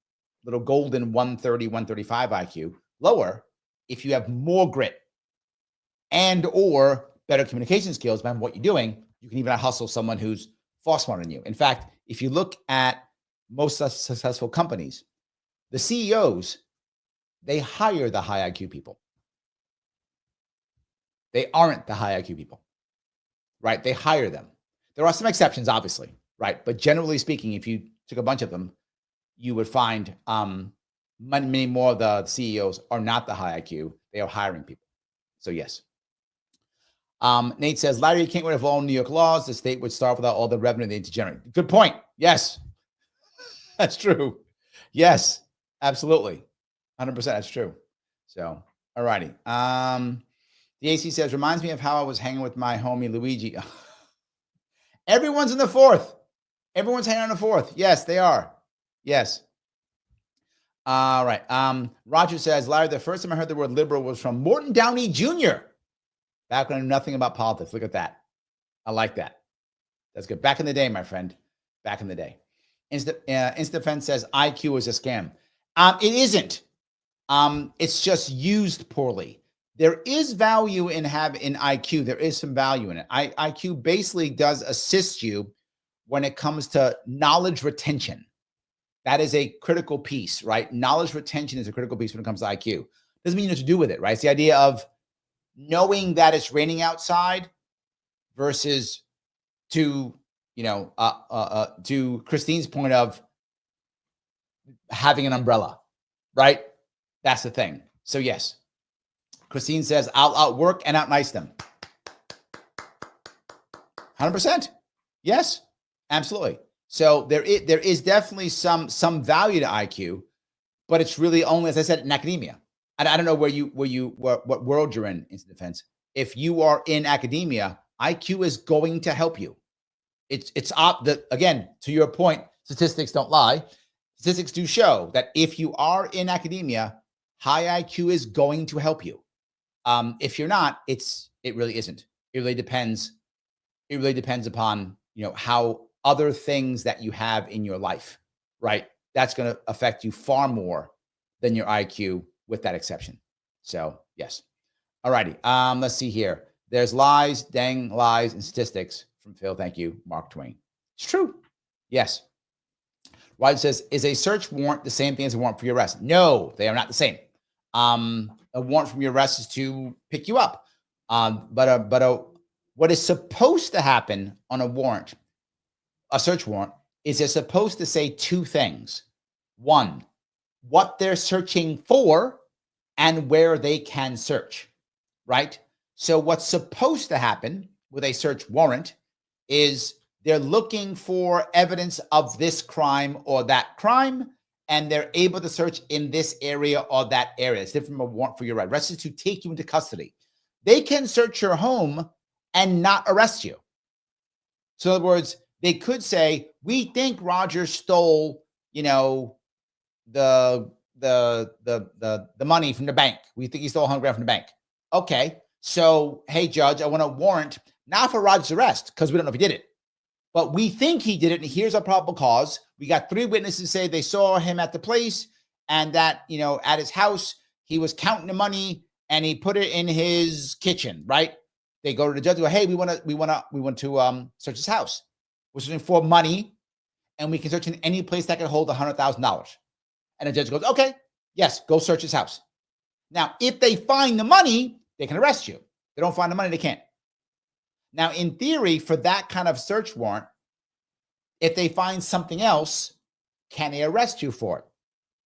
Speaker 1: little golden 130, 135 IQ, lower, if you have more grit and or better communication skills about what you're doing. You can even hustle someone who's far smarter than you. In fact, if you look at most successful companies, the CEOs, they hire the high IQ people. They aren't the high IQ people, right? They hire them. There are some exceptions, obviously, right? But generally speaking, if you took a bunch of them, you would find many more of the CEOs are not the high IQ. They are hiring people. So yes. Nate says, Larry, you can't get rid of all New York laws. The state would starve without all the revenue they need to generate. Good point. Yes, that's true. Yes, absolutely. 100%. That's true. So, all righty. The AC says, reminds me of how I was hanging with my homie Luigi. Everyone's in the fourth. Everyone's hanging on the fourth. Yes, they are. Yes. All right. Roger says, Larry, the first time I heard the word liberal was from Morton Downey Jr. Back when I knew nothing about politics. Look at that. I like that. That's good. Back in the day, my friend. Back in the day. InstaDefense says IQ is a scam. It isn't. It's just used poorly. There is value in IQ. There is some value in it. IQ basically does assist you when it comes to knowledge retention. That is a critical piece, right? Knowledge retention is a critical piece when it comes to IQ. Doesn't mean you know what to do with it, right? It's the idea of knowing that it's raining outside versus to Christine's point of having an umbrella, right? That's the thing. So yes, Christine says, I'll outwork and outnice them. 100%. Yes, absolutely. So there is definitely some value to IQ, but it's really only, as I said, in academia. I don't know what world you're in defense. If you are in academia, IQ is going to help you. Again, to your point, statistics don't lie. Statistics do show that if you are in academia, high IQ is going to help you. If you're not, it really isn't. It really depends. It really depends upon, how other things that you have in your life, right? That's going to affect you far more than your IQ, with that exception. So yes. All righty. Let's see here. There's lies, dang lies, and statistics from Phil. Thank you, Mark Twain. It's true. Yes. Ryan says, is a search warrant the same thing as a warrant for your arrest? No, they are not the same. A warrant from your arrest is to pick you up. But what is supposed to happen on a warrant, a search warrant, is it's supposed to say two things. One, what they're searching for and where they can search, right? So what's supposed to happen with a search warrant is they're looking for evidence of this crime or that crime, and they're able to search in this area or that area. It's different from a warrant for your arrest is to take you into custody. They can search your home and not arrest you. So in other words, they could say, we think Roger stole, the money from the bank. We think he stole $100,000 from the bank. Okay. So, hey, judge, I want a warrant, not for Roger's arrest, because we don't know if he did it. But we think he did it, and here's our probable cause. We got 3 witnesses say they saw him at the place, and that, at his house, he was counting the money, and he put it in his kitchen, right? They go to the judge and go, hey, we want to search his house. We're searching for money, and we can search in any place that can hold $100,000. And the judge goes, okay, yes, go search his house. Now, if they find the money, they can arrest you. If they don't find the money, they can't. Now, in theory, for that kind of search warrant, if they find something else, can they arrest you for it?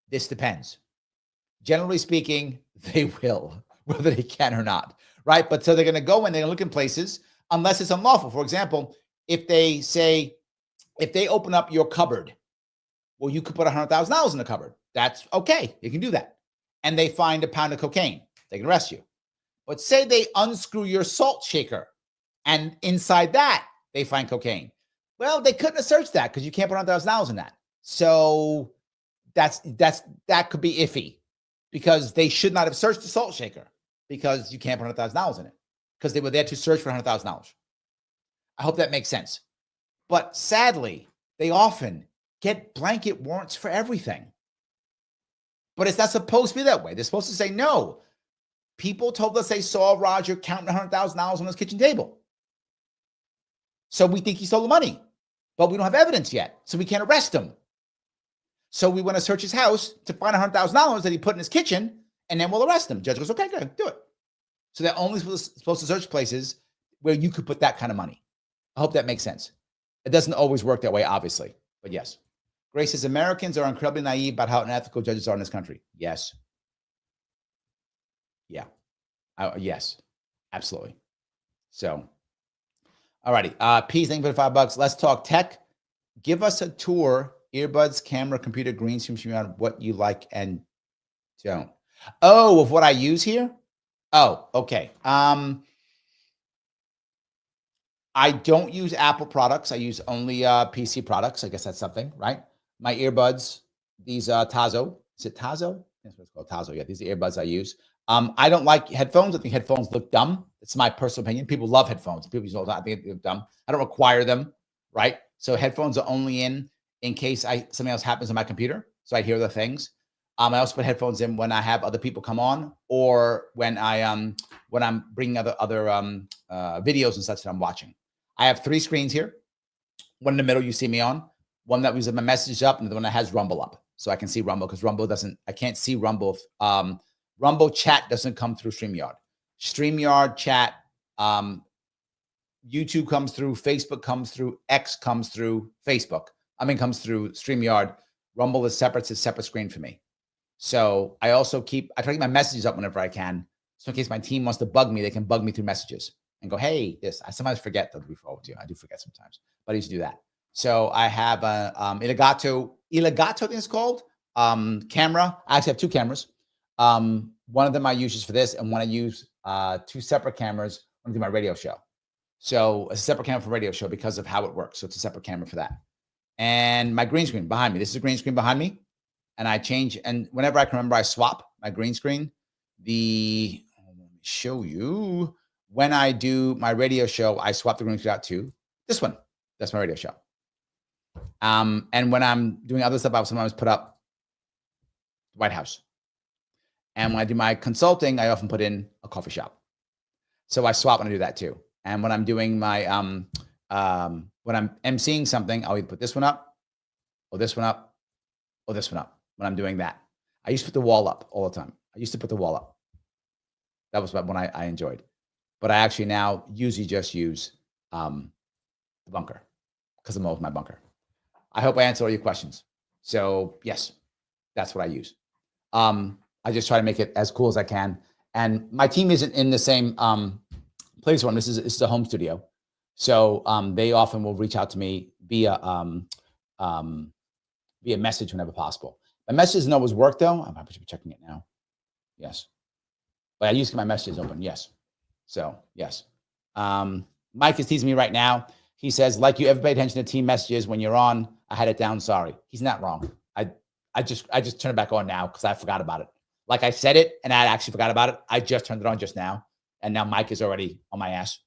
Speaker 1: This depends. Generally speaking, they will, whether they can or not, right? But so they're going to go in, they're going to look in places unless it's unlawful. For example, if they open up your cupboard, well, you could put $100,000 in the cupboard. That's okay. You can do that. And they find a pound of cocaine. They can arrest you. But say they unscrew your salt shaker and inside that they find cocaine. Well, they couldn't have searched that because you can't put $100,000 in that. So that could be iffy because they should not have searched the salt shaker because you can't put $100,000 in it because they were there to search for $100,000. I hope that makes sense. But sadly, they often get blanket warrants for everything. But it's not supposed to be that way. They're supposed to say, no, people told us they saw Roger counting $100,000 on his kitchen table. So we think he stole the money, but we don't have evidence yet. So we can't arrest him. So we want to search his house to find $100,000 that he put in his kitchen, and then we'll arrest him. Judge goes, okay, good, do it. So they're only supposed to search places where you could put that kind of money. I hope that makes sense. It doesn't always work that way, obviously, but yes. Grace says, Americans are incredibly naive about how unethical judges are in this country. Yes. Yeah. Yes, absolutely. So, all righty. P's, thank you for the $5. Let's talk tech. Give us a tour, earbuds, camera, computer, green screen, on what you like and don't. Oh, of what I use here? Oh, okay. I don't use Apple products. I use only PC products. I guess that's something, right? My earbuds, these Tazo. Is it Tazo? That's what it's called, Tazo. Yeah, these are earbuds I use. I don't like headphones. I think headphones look dumb. It's my personal opinion. People love headphones. People use all that. I think they're dumb. I don't require them, right? So headphones are only in case something else happens on my computer, so I hear the things. I also put headphones in when I have other people come on, or when I'm bringing other videos and such that I'm watching. I have 3 screens here. One in the middle you see me on, one that was my message up, and the one that has Rumble up, so I can see Rumble because Rumble doesn't. I can't see Rumble. Rumble chat doesn't come through StreamYard. StreamYard chat, YouTube comes through, Facebook comes through, X comes through Facebook. Comes through StreamYard. Rumble is separate. It's a separate screen for me. So I also I try to keep my messages up whenever I can. So in case my team wants to bug me, they can bug me through messages and go, hey, this. I sometimes forget that we forward to you. I do forget sometimes, but I used to do that. So I have a Elgato, I think it's called, camera. I actually have 2 cameras. One of them I use just for this, and one I use 2 separate cameras when I do my radio show. So a separate camera for radio show because of how it works. So it's a separate camera for that. And my green screen behind me. This is a green screen behind me. And I change, and whenever I can remember, I swap my green screen. Let me show you. When I do my radio show, I swap the green screen out to this one. That's my radio show. And when I'm doing other stuff, I'll sometimes put up the White House. And when I do my consulting, I often put in a coffee shop. So I swap when I do that too. And when I'm doing my, when I'm emceeing something, I'll either put this one up, or this one up, or this one up when I'm doing that. I used to put the wall up all the time. I used to put the wall up. That was one I enjoyed. But I actually now usually just use the bunker because I'm over my bunker. I hope I answered all your questions. So yes, that's what I use. I just try to make it as cool as I can. And my team isn't in the same place one. This is a home studio. So they often will reach out to me via message whenever possible. My message doesn't always work though. I should be checking it now. Yes. But I used to get my messages open. Yes. So yes. Mike is teasing me right now. He says, like you ever pay attention to team messages when you're on? I had it down. Sorry. He's not wrong. I just turned it back on now because I forgot about it. Like I said it and I actually forgot about it. I just turned it on just now. And now Mike is already on my ass.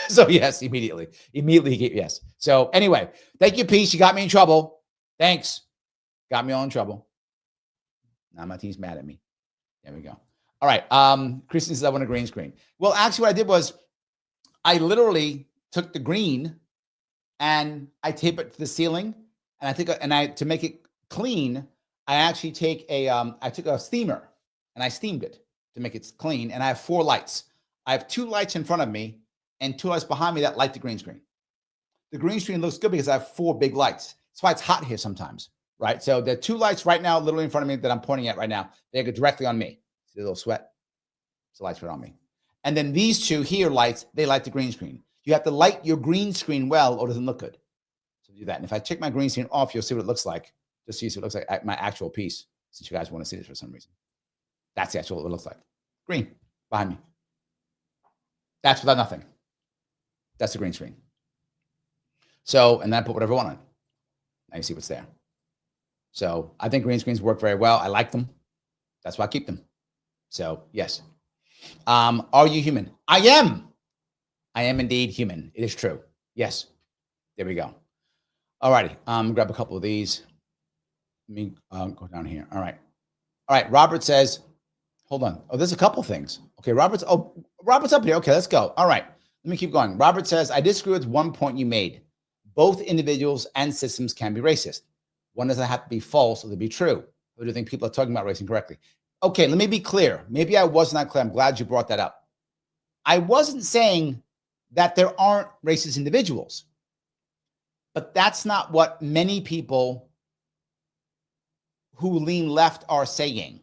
Speaker 1: So yes, immediately he gave yes. So anyway, thank you, Peace. You got me in trouble. Thanks. Got me all in trouble. Now my team's mad at me. There we go. All right. Kristen says I want a green screen. Well, actually what I did was I literally took the green and I tape it to the ceiling. And to make it clean, I actually I took a steamer and I steamed it to make it clean. And I have 4 lights. I have 2 lights in front of me and 2 lights behind me that light the green screen. The green screen looks good because I have 4 big lights. That's why it's hot here sometimes, right? So there are 2 lights right now, literally in front of me that I'm pointing at right now. They go directly on me. See the little sweat? So the lights right on me. And then these two here lights, they light the green screen. You have to light your green screen well or it doesn't look good. So do that. And if I check my green screen off, you'll see what it looks like. Just see what it looks like my actual piece, since you guys want to see this for some reason. That's the actual what it looks like. Green behind me. That's without nothing. That's the green screen. So, and then I put whatever I want on. Now you see what's there. So I think green screens work very well. I like them. That's why I keep them. So yes. Are you human? I am. I am indeed human. It is true. Yes. There we go. All righty. Grab a couple of these. Let me go down here. All right. All right. Robert says, hold on. Oh, there's a couple things. Okay. Robert's up here. Okay, let's go. All right. Let me keep going. Robert says, I disagree with one point you made. Both individuals and systems can be racist. One doesn't have to be false or to be true. Or do you think people are talking about race incorrectly? Okay, let me be clear. Maybe I was not clear. I'm glad you brought that up. I wasn't saying that there aren't racist individuals, but that's not what many people who lean left are saying.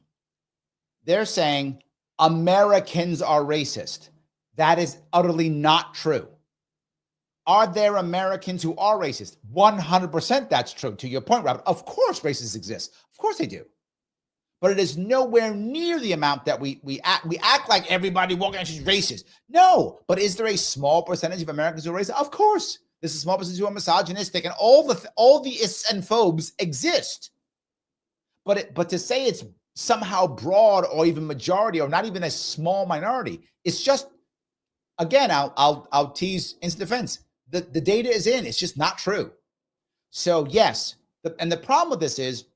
Speaker 1: They're saying Americans are racist. That is utterly not true. Are there Americans who are racist? 100% that's true. To your point, Robert, of course racists exist. Of course they do. But it is nowhere near the amount that we act like everybody walking around is racist. No, but is there a small percentage of Americans who are racist? Of course. There's a small percentage who are misogynistic, and all the ists and phobes exist. But to say it's somehow broad or even majority or not even a small minority, it's just, again, I'll tease instant defense. The data is in. It's just not true. So yes, and the problem with this is,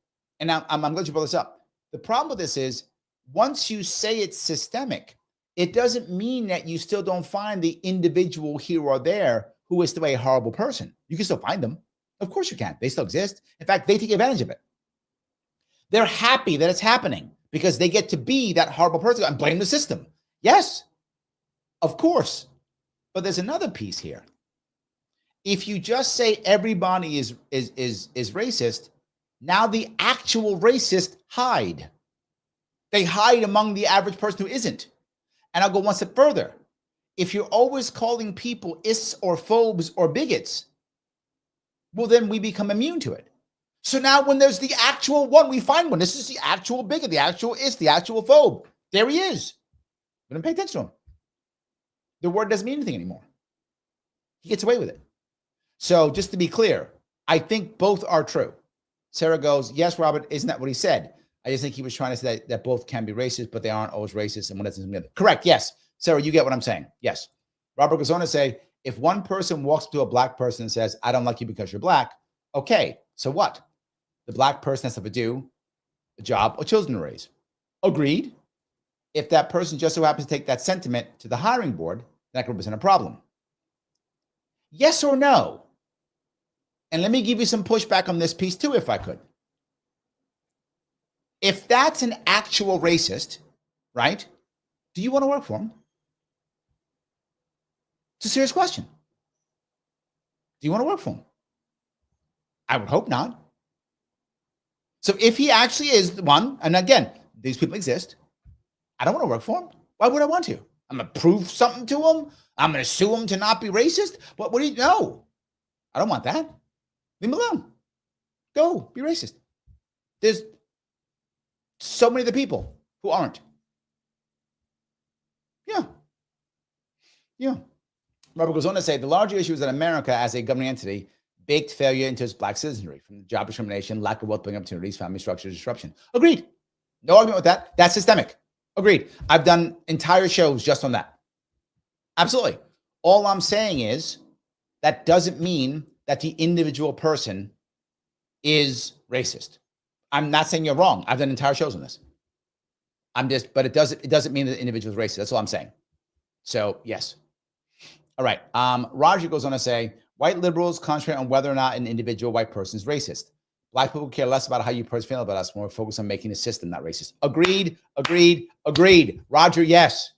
Speaker 1: and I'm glad you brought this up. The problem with this is, once you say it's systemic, it doesn't mean that you still don't find the individual here or there who is still a horrible person. You can still find them. Of course you can. They still exist. In fact, they take advantage of it. They're happy that it's happening because they get to be that horrible person and blame the system. Yes, of course. But there's another piece here. If you just say everybody is racist, now the actual racist hide. They hide among the average person who isn't. And I'll go one step further. If you're always calling people ists or phobes or bigots, well, then we become immune to it. So now when there's the actual one, we find one. This is the actual bigot, the actual ist, the actual phobe. There he is. We don't pay attention to him. The word doesn't mean anything anymore. He gets away with it. So just to be clear, I think both are true. Sarah goes, yes, Robert, isn't that what he said? I just think he was trying to say that both can be racist, but they aren't always racist. And one doesn't mean the other. Correct. Yes. Sarah, you get what I'm saying. Yes. Robert goes on to say, if one person walks up to a black person and says, I don't like you because you're black. Okay. So what? The black person has to do a job or children to raise. Agreed. If that person just so happens to take that sentiment to the hiring board, that could represent a problem. Yes or no? And let me give you some pushback on this piece too, if I could. If that's an actual racist, right? Do you want to work for him? It's a serious question. Do you want to work for him? I would hope not. So if he actually is the one, and again, these people exist, I don't want to work for him. Why would I want to? I'm going to prove something to him. I'm going to sue him to not be racist. What do you know? I don't want that. Leave him alone. Go be racist. There's so many of the people who aren't. Yeah. Robert goes on to say, the larger issue is that America, as a governing entity, baked failure into its black citizenry, from job discrimination, lack of wealth-building opportunities, family structure disruption. Agreed. No argument with that. That's systemic. Agreed. I've done entire shows just on that. Absolutely. All I'm saying is that doesn't mean that the individual person is racist. I'm not saying you're wrong. I've done entire shows on this. But it doesn't mean that the individual is racist. That's all I'm saying. So yes. All right. Roger goes on to say, white liberals concentrate on whether or not an individual white person is racist. Black people care less about how you personally feel about us, more focused on making the system not racist. Agreed. Roger, yes.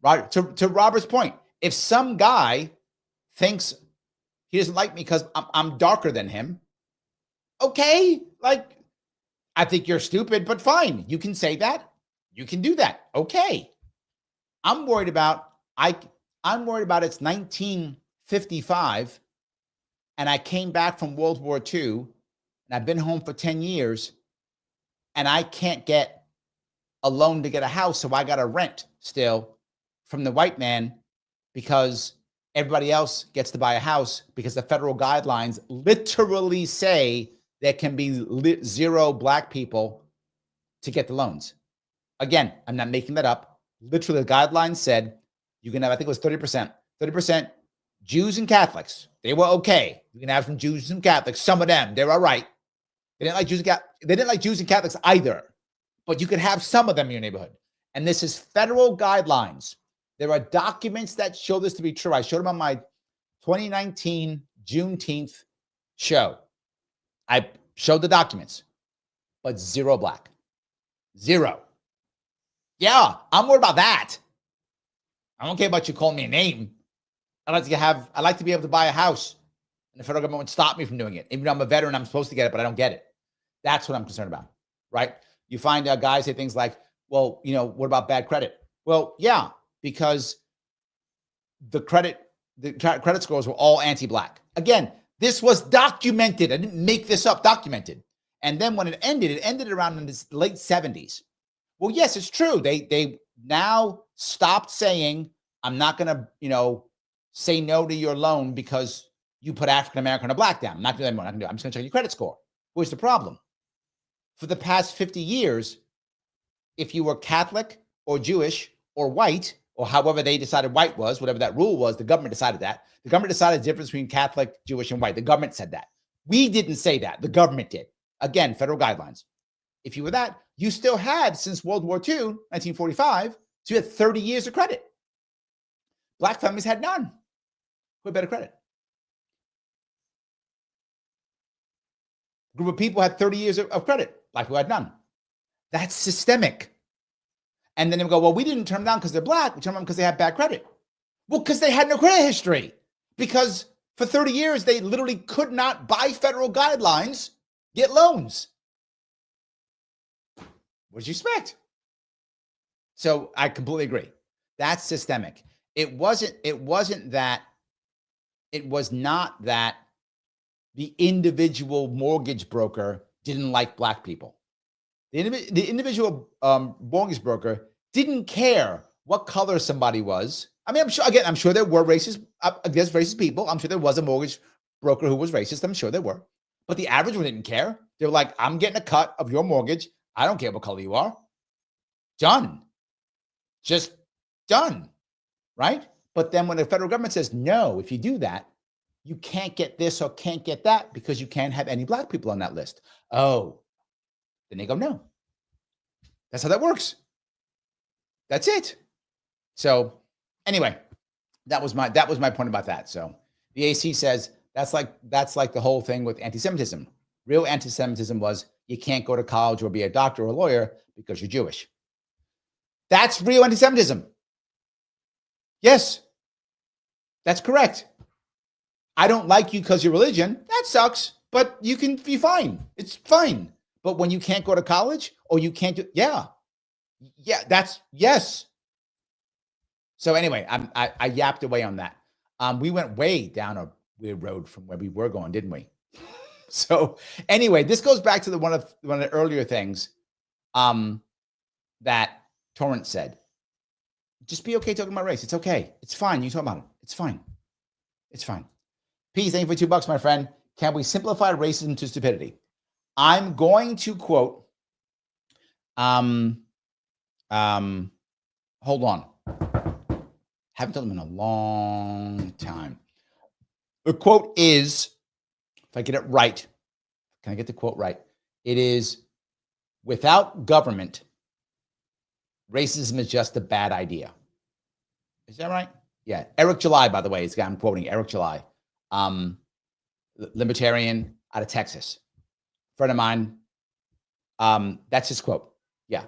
Speaker 1: Roger, to Robert's point, if some guy thinks he doesn't like me because I'm darker than him, okay, like, I think you're stupid, but fine. You can say that. You can do that. Okay. I'm worried about I'm worried about it's 1955 and I came back from World War II and I've been home for 10 years and I can't get a loan to get a house, so I got to rent still from the white man because everybody else gets to buy a house because the federal guidelines literally say there can be 0 black people to get the loans. Again, I'm not making that up. Literally, the guidelines said you can have, I think it was 30% Jews and Catholics. They were okay. You can have some Jews and Catholics. Some of them, they're all right. They didn't like Jews and Catholics either, but you could have some of them in your neighborhood. And this is federal guidelines. There are documents that show this to be true. I showed them on my 2019 Juneteenth show. I showed the documents, but 0 black. 0. Yeah, I'm worried about that. I don't care about you calling me a name. I'd like to be able to buy a house, and the federal government would stop me from doing it. Even though I'm a veteran, I'm supposed to get it, but I don't get it. That's what I'm concerned about, right? You find guys say things like, well, what about bad credit? Well, yeah, because the credit scores were all anti-black. Again, this was documented. I didn't make this up, documented. And then when it ended around in the late 70s. Well, yes, it's true. They now stopped saying, I'm not going to, say no to your loan because you put African American or black down. I'm not doing that anymore. I'm just going to check your credit score. Where's the problem? For the past 50 years, if you were Catholic or Jewish or white, or however they decided white was, whatever that rule was, the government decided that. The government decided the difference between Catholic, Jewish, and white. The government said that. We didn't say that. The government did. Again, federal guidelines. If you were that, you still had, since World War II, 1945, so you had 30 years of credit. Black families had none. Who had better credit? A group of people had 30 years of credit. Black people had none. That's systemic. And then they would go, well, we didn't turn them down because they're black. We turned them down because they had bad credit. Well, because they had no credit history. Because for 30 years, they literally could not, by federal guidelines, get loans. What did you expect? So I completely agree. That's systemic. It was not that the individual mortgage broker didn't like black people. The individual mortgage broker didn't care what color somebody was. I mean, I'm sure there were racist against racist people. I'm sure there was a mortgage broker who was racist. I'm sure there were. But the average one didn't care. They were like, I'm getting a cut of your mortgage. I don't care what color you are. Done. Just done. Right? But then when the federal government says, no, if you do that, you can't get this or can't get that because you can't have any black people on that list. Oh, then they go, no. That's how that works. That's it. So anyway, that was my point about that. So the AC says that's like the whole thing with anti-Semitism. Real anti-Semitism was you can't go to college or be a doctor or a lawyer because you're Jewish. That's real anti-Semitism. Yes, that's correct. I don't like you because your religion. That sucks, but you can be fine. It's fine. But when you can't go to college or you can't do, yeah, that's yes. So anyway, I yapped away on that. We went way down a weird road from where we were going, didn't we? So anyway, this goes back to one of the earlier things that Torrance said. Just be okay talking about race. It's okay. It's fine. You talk about it. It's fine. It's fine. Peace. Thank you for $2, my friend. Can we simplify racism to stupidity? I'm going to quote. Hold on. Haven't done them in a long time. The quote is, if I get it right, can I get the quote right? It is, without government, racism is just a bad idea. Is that right? Yeah. Eric July, by the way, is the guy I'm quoting. Eric July, libertarian out of Texas, friend of mine. That's his quote. Yeah.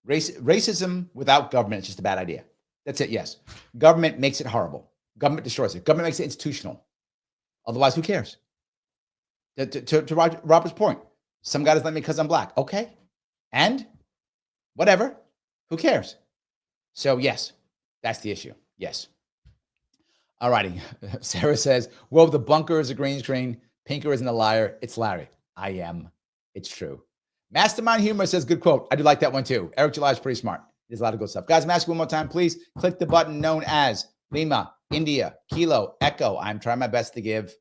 Speaker 1: Racism without government is just a bad idea. That's it. Yes. Government makes it horrible. Government destroys it. Government makes it institutional. Otherwise, who cares? To Robert's point, some guy doesn't like me because I'm black. Okay. And whatever. Who cares? So yes, that's the issue. Yes. All righty. Sarah says, well, the bunker is a green screen. Pinker isn't a liar. It's Larry. I am. It's true. Mastermind Humor says, good quote. I do like that one too. Eric July is pretty smart. There's a lot of good stuff. Guys, I'm asking one more time. Please click the button known as Lima, India, Kilo, Echo. I'm trying my best to give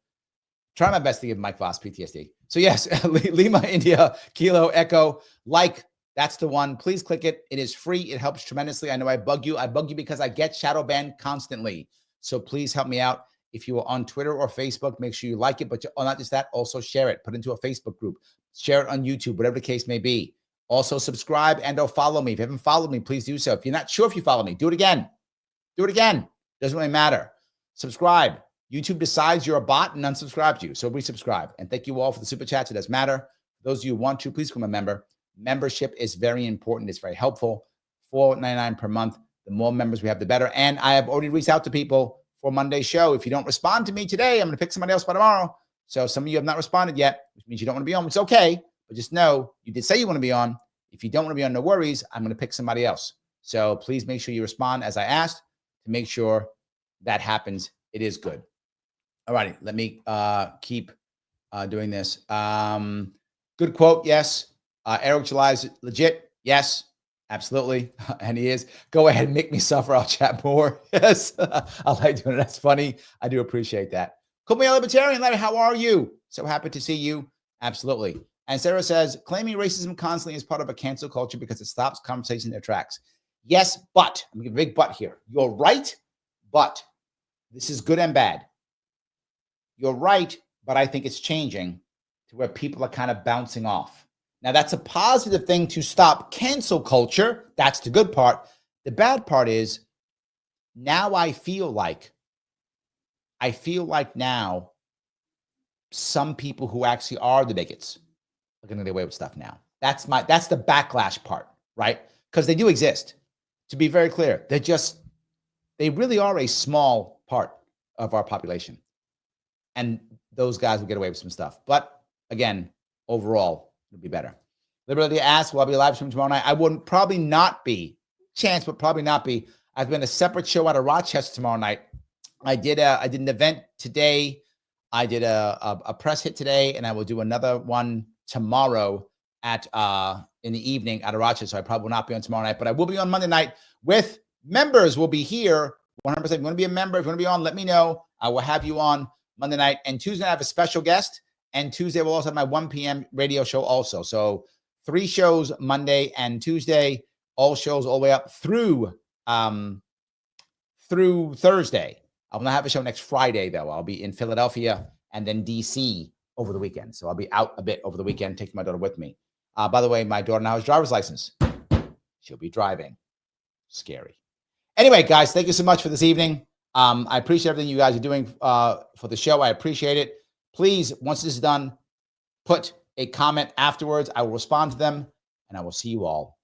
Speaker 1: Mike Voss PTSD. So yes, Lima, India, Kilo, Echo, like, that's the one. Please click it. It is free. It helps tremendously. I know I bug you. I bug you because I get shadow banned constantly. So please help me out. If you are on Twitter or Facebook, make sure you like it, but not just that, also share it. Put it into a Facebook group. Share it on YouTube, whatever the case may be. Also subscribe and or follow me. If you haven't followed me, please do so. If you're not sure if you follow me, do it again. Do it again. Doesn't really matter. Subscribe. YouTube decides you're a bot and unsubscribes you. So resubscribe. And thank you all for the super chats. It does matter. For those of you who want to, please become a member. Membership is very important. It's very helpful. $4.99 per month. The more members we have, the better. And I have already reached out to people for Monday's show. If you don't respond to me today, I'm going to pick somebody else by tomorrow. So some of you have not responded yet, which means you don't want to be on. It's okay. But just know you did say you want to be on. If you don't want to be on, no worries. I'm going to pick somebody else. So please make sure you respond as I asked to make sure that happens. It is good. All righty. Let me keep doing this. Good quote. Yes. Eric July is legit. Yes, absolutely. And he is. Go ahead and make me suffer. I'll chat more. Yes. I like doing it. That's funny. I do appreciate that. Call me a libertarian. Larry, how are you? So happy to see you. Absolutely. And Sarah says, claiming racism constantly is part of a cancel culture because it stops conversation in their tracks. Yes, but, I'm going to give a big but here. You're right, but this is good and bad. You're right, but I think it's changing to where people are kind of bouncing off. Now, that's a positive thing to stop cancel culture. That's the good part. The bad part is now I feel like now some people who actually are the bigots are going to get away with stuff now. That's the backlash part, right? Because they do exist. To be very clear, they really are a small part of our population. And those guys will get away with some stuff. But again, overall, it'll be better. Liberty asks, will I be live streaming tomorrow night? I wouldn't probably not be. Chance, but probably not be. I've been a separate show out of Rochester tomorrow night. I did an event today. I did a press hit today, and I will do another one tomorrow at in the evening out of Rochester. So I probably will not be on tomorrow night, but I will be on Monday night with members. Will be here 100%. If you want to be a member, if you want to be on, let me know. I will have you on Monday night. And Tuesday, I have a special guest. And Tuesday, we'll also have my 1 p.m. radio show also. So 3 shows Monday and Tuesday, all shows all the way up through Thursday. I will not have a show next Friday, though. I'll be in Philadelphia and then D.C. over the weekend. So I'll be out a bit over the weekend, taking my daughter with me. By the way, my daughter now has a driver's license. She'll be driving. Scary. Anyway, guys, thank you so much for this evening. I appreciate everything you guys are doing for the show. I appreciate it. Please, once this is done, put a comment afterwards. I will respond to them, and I will see you all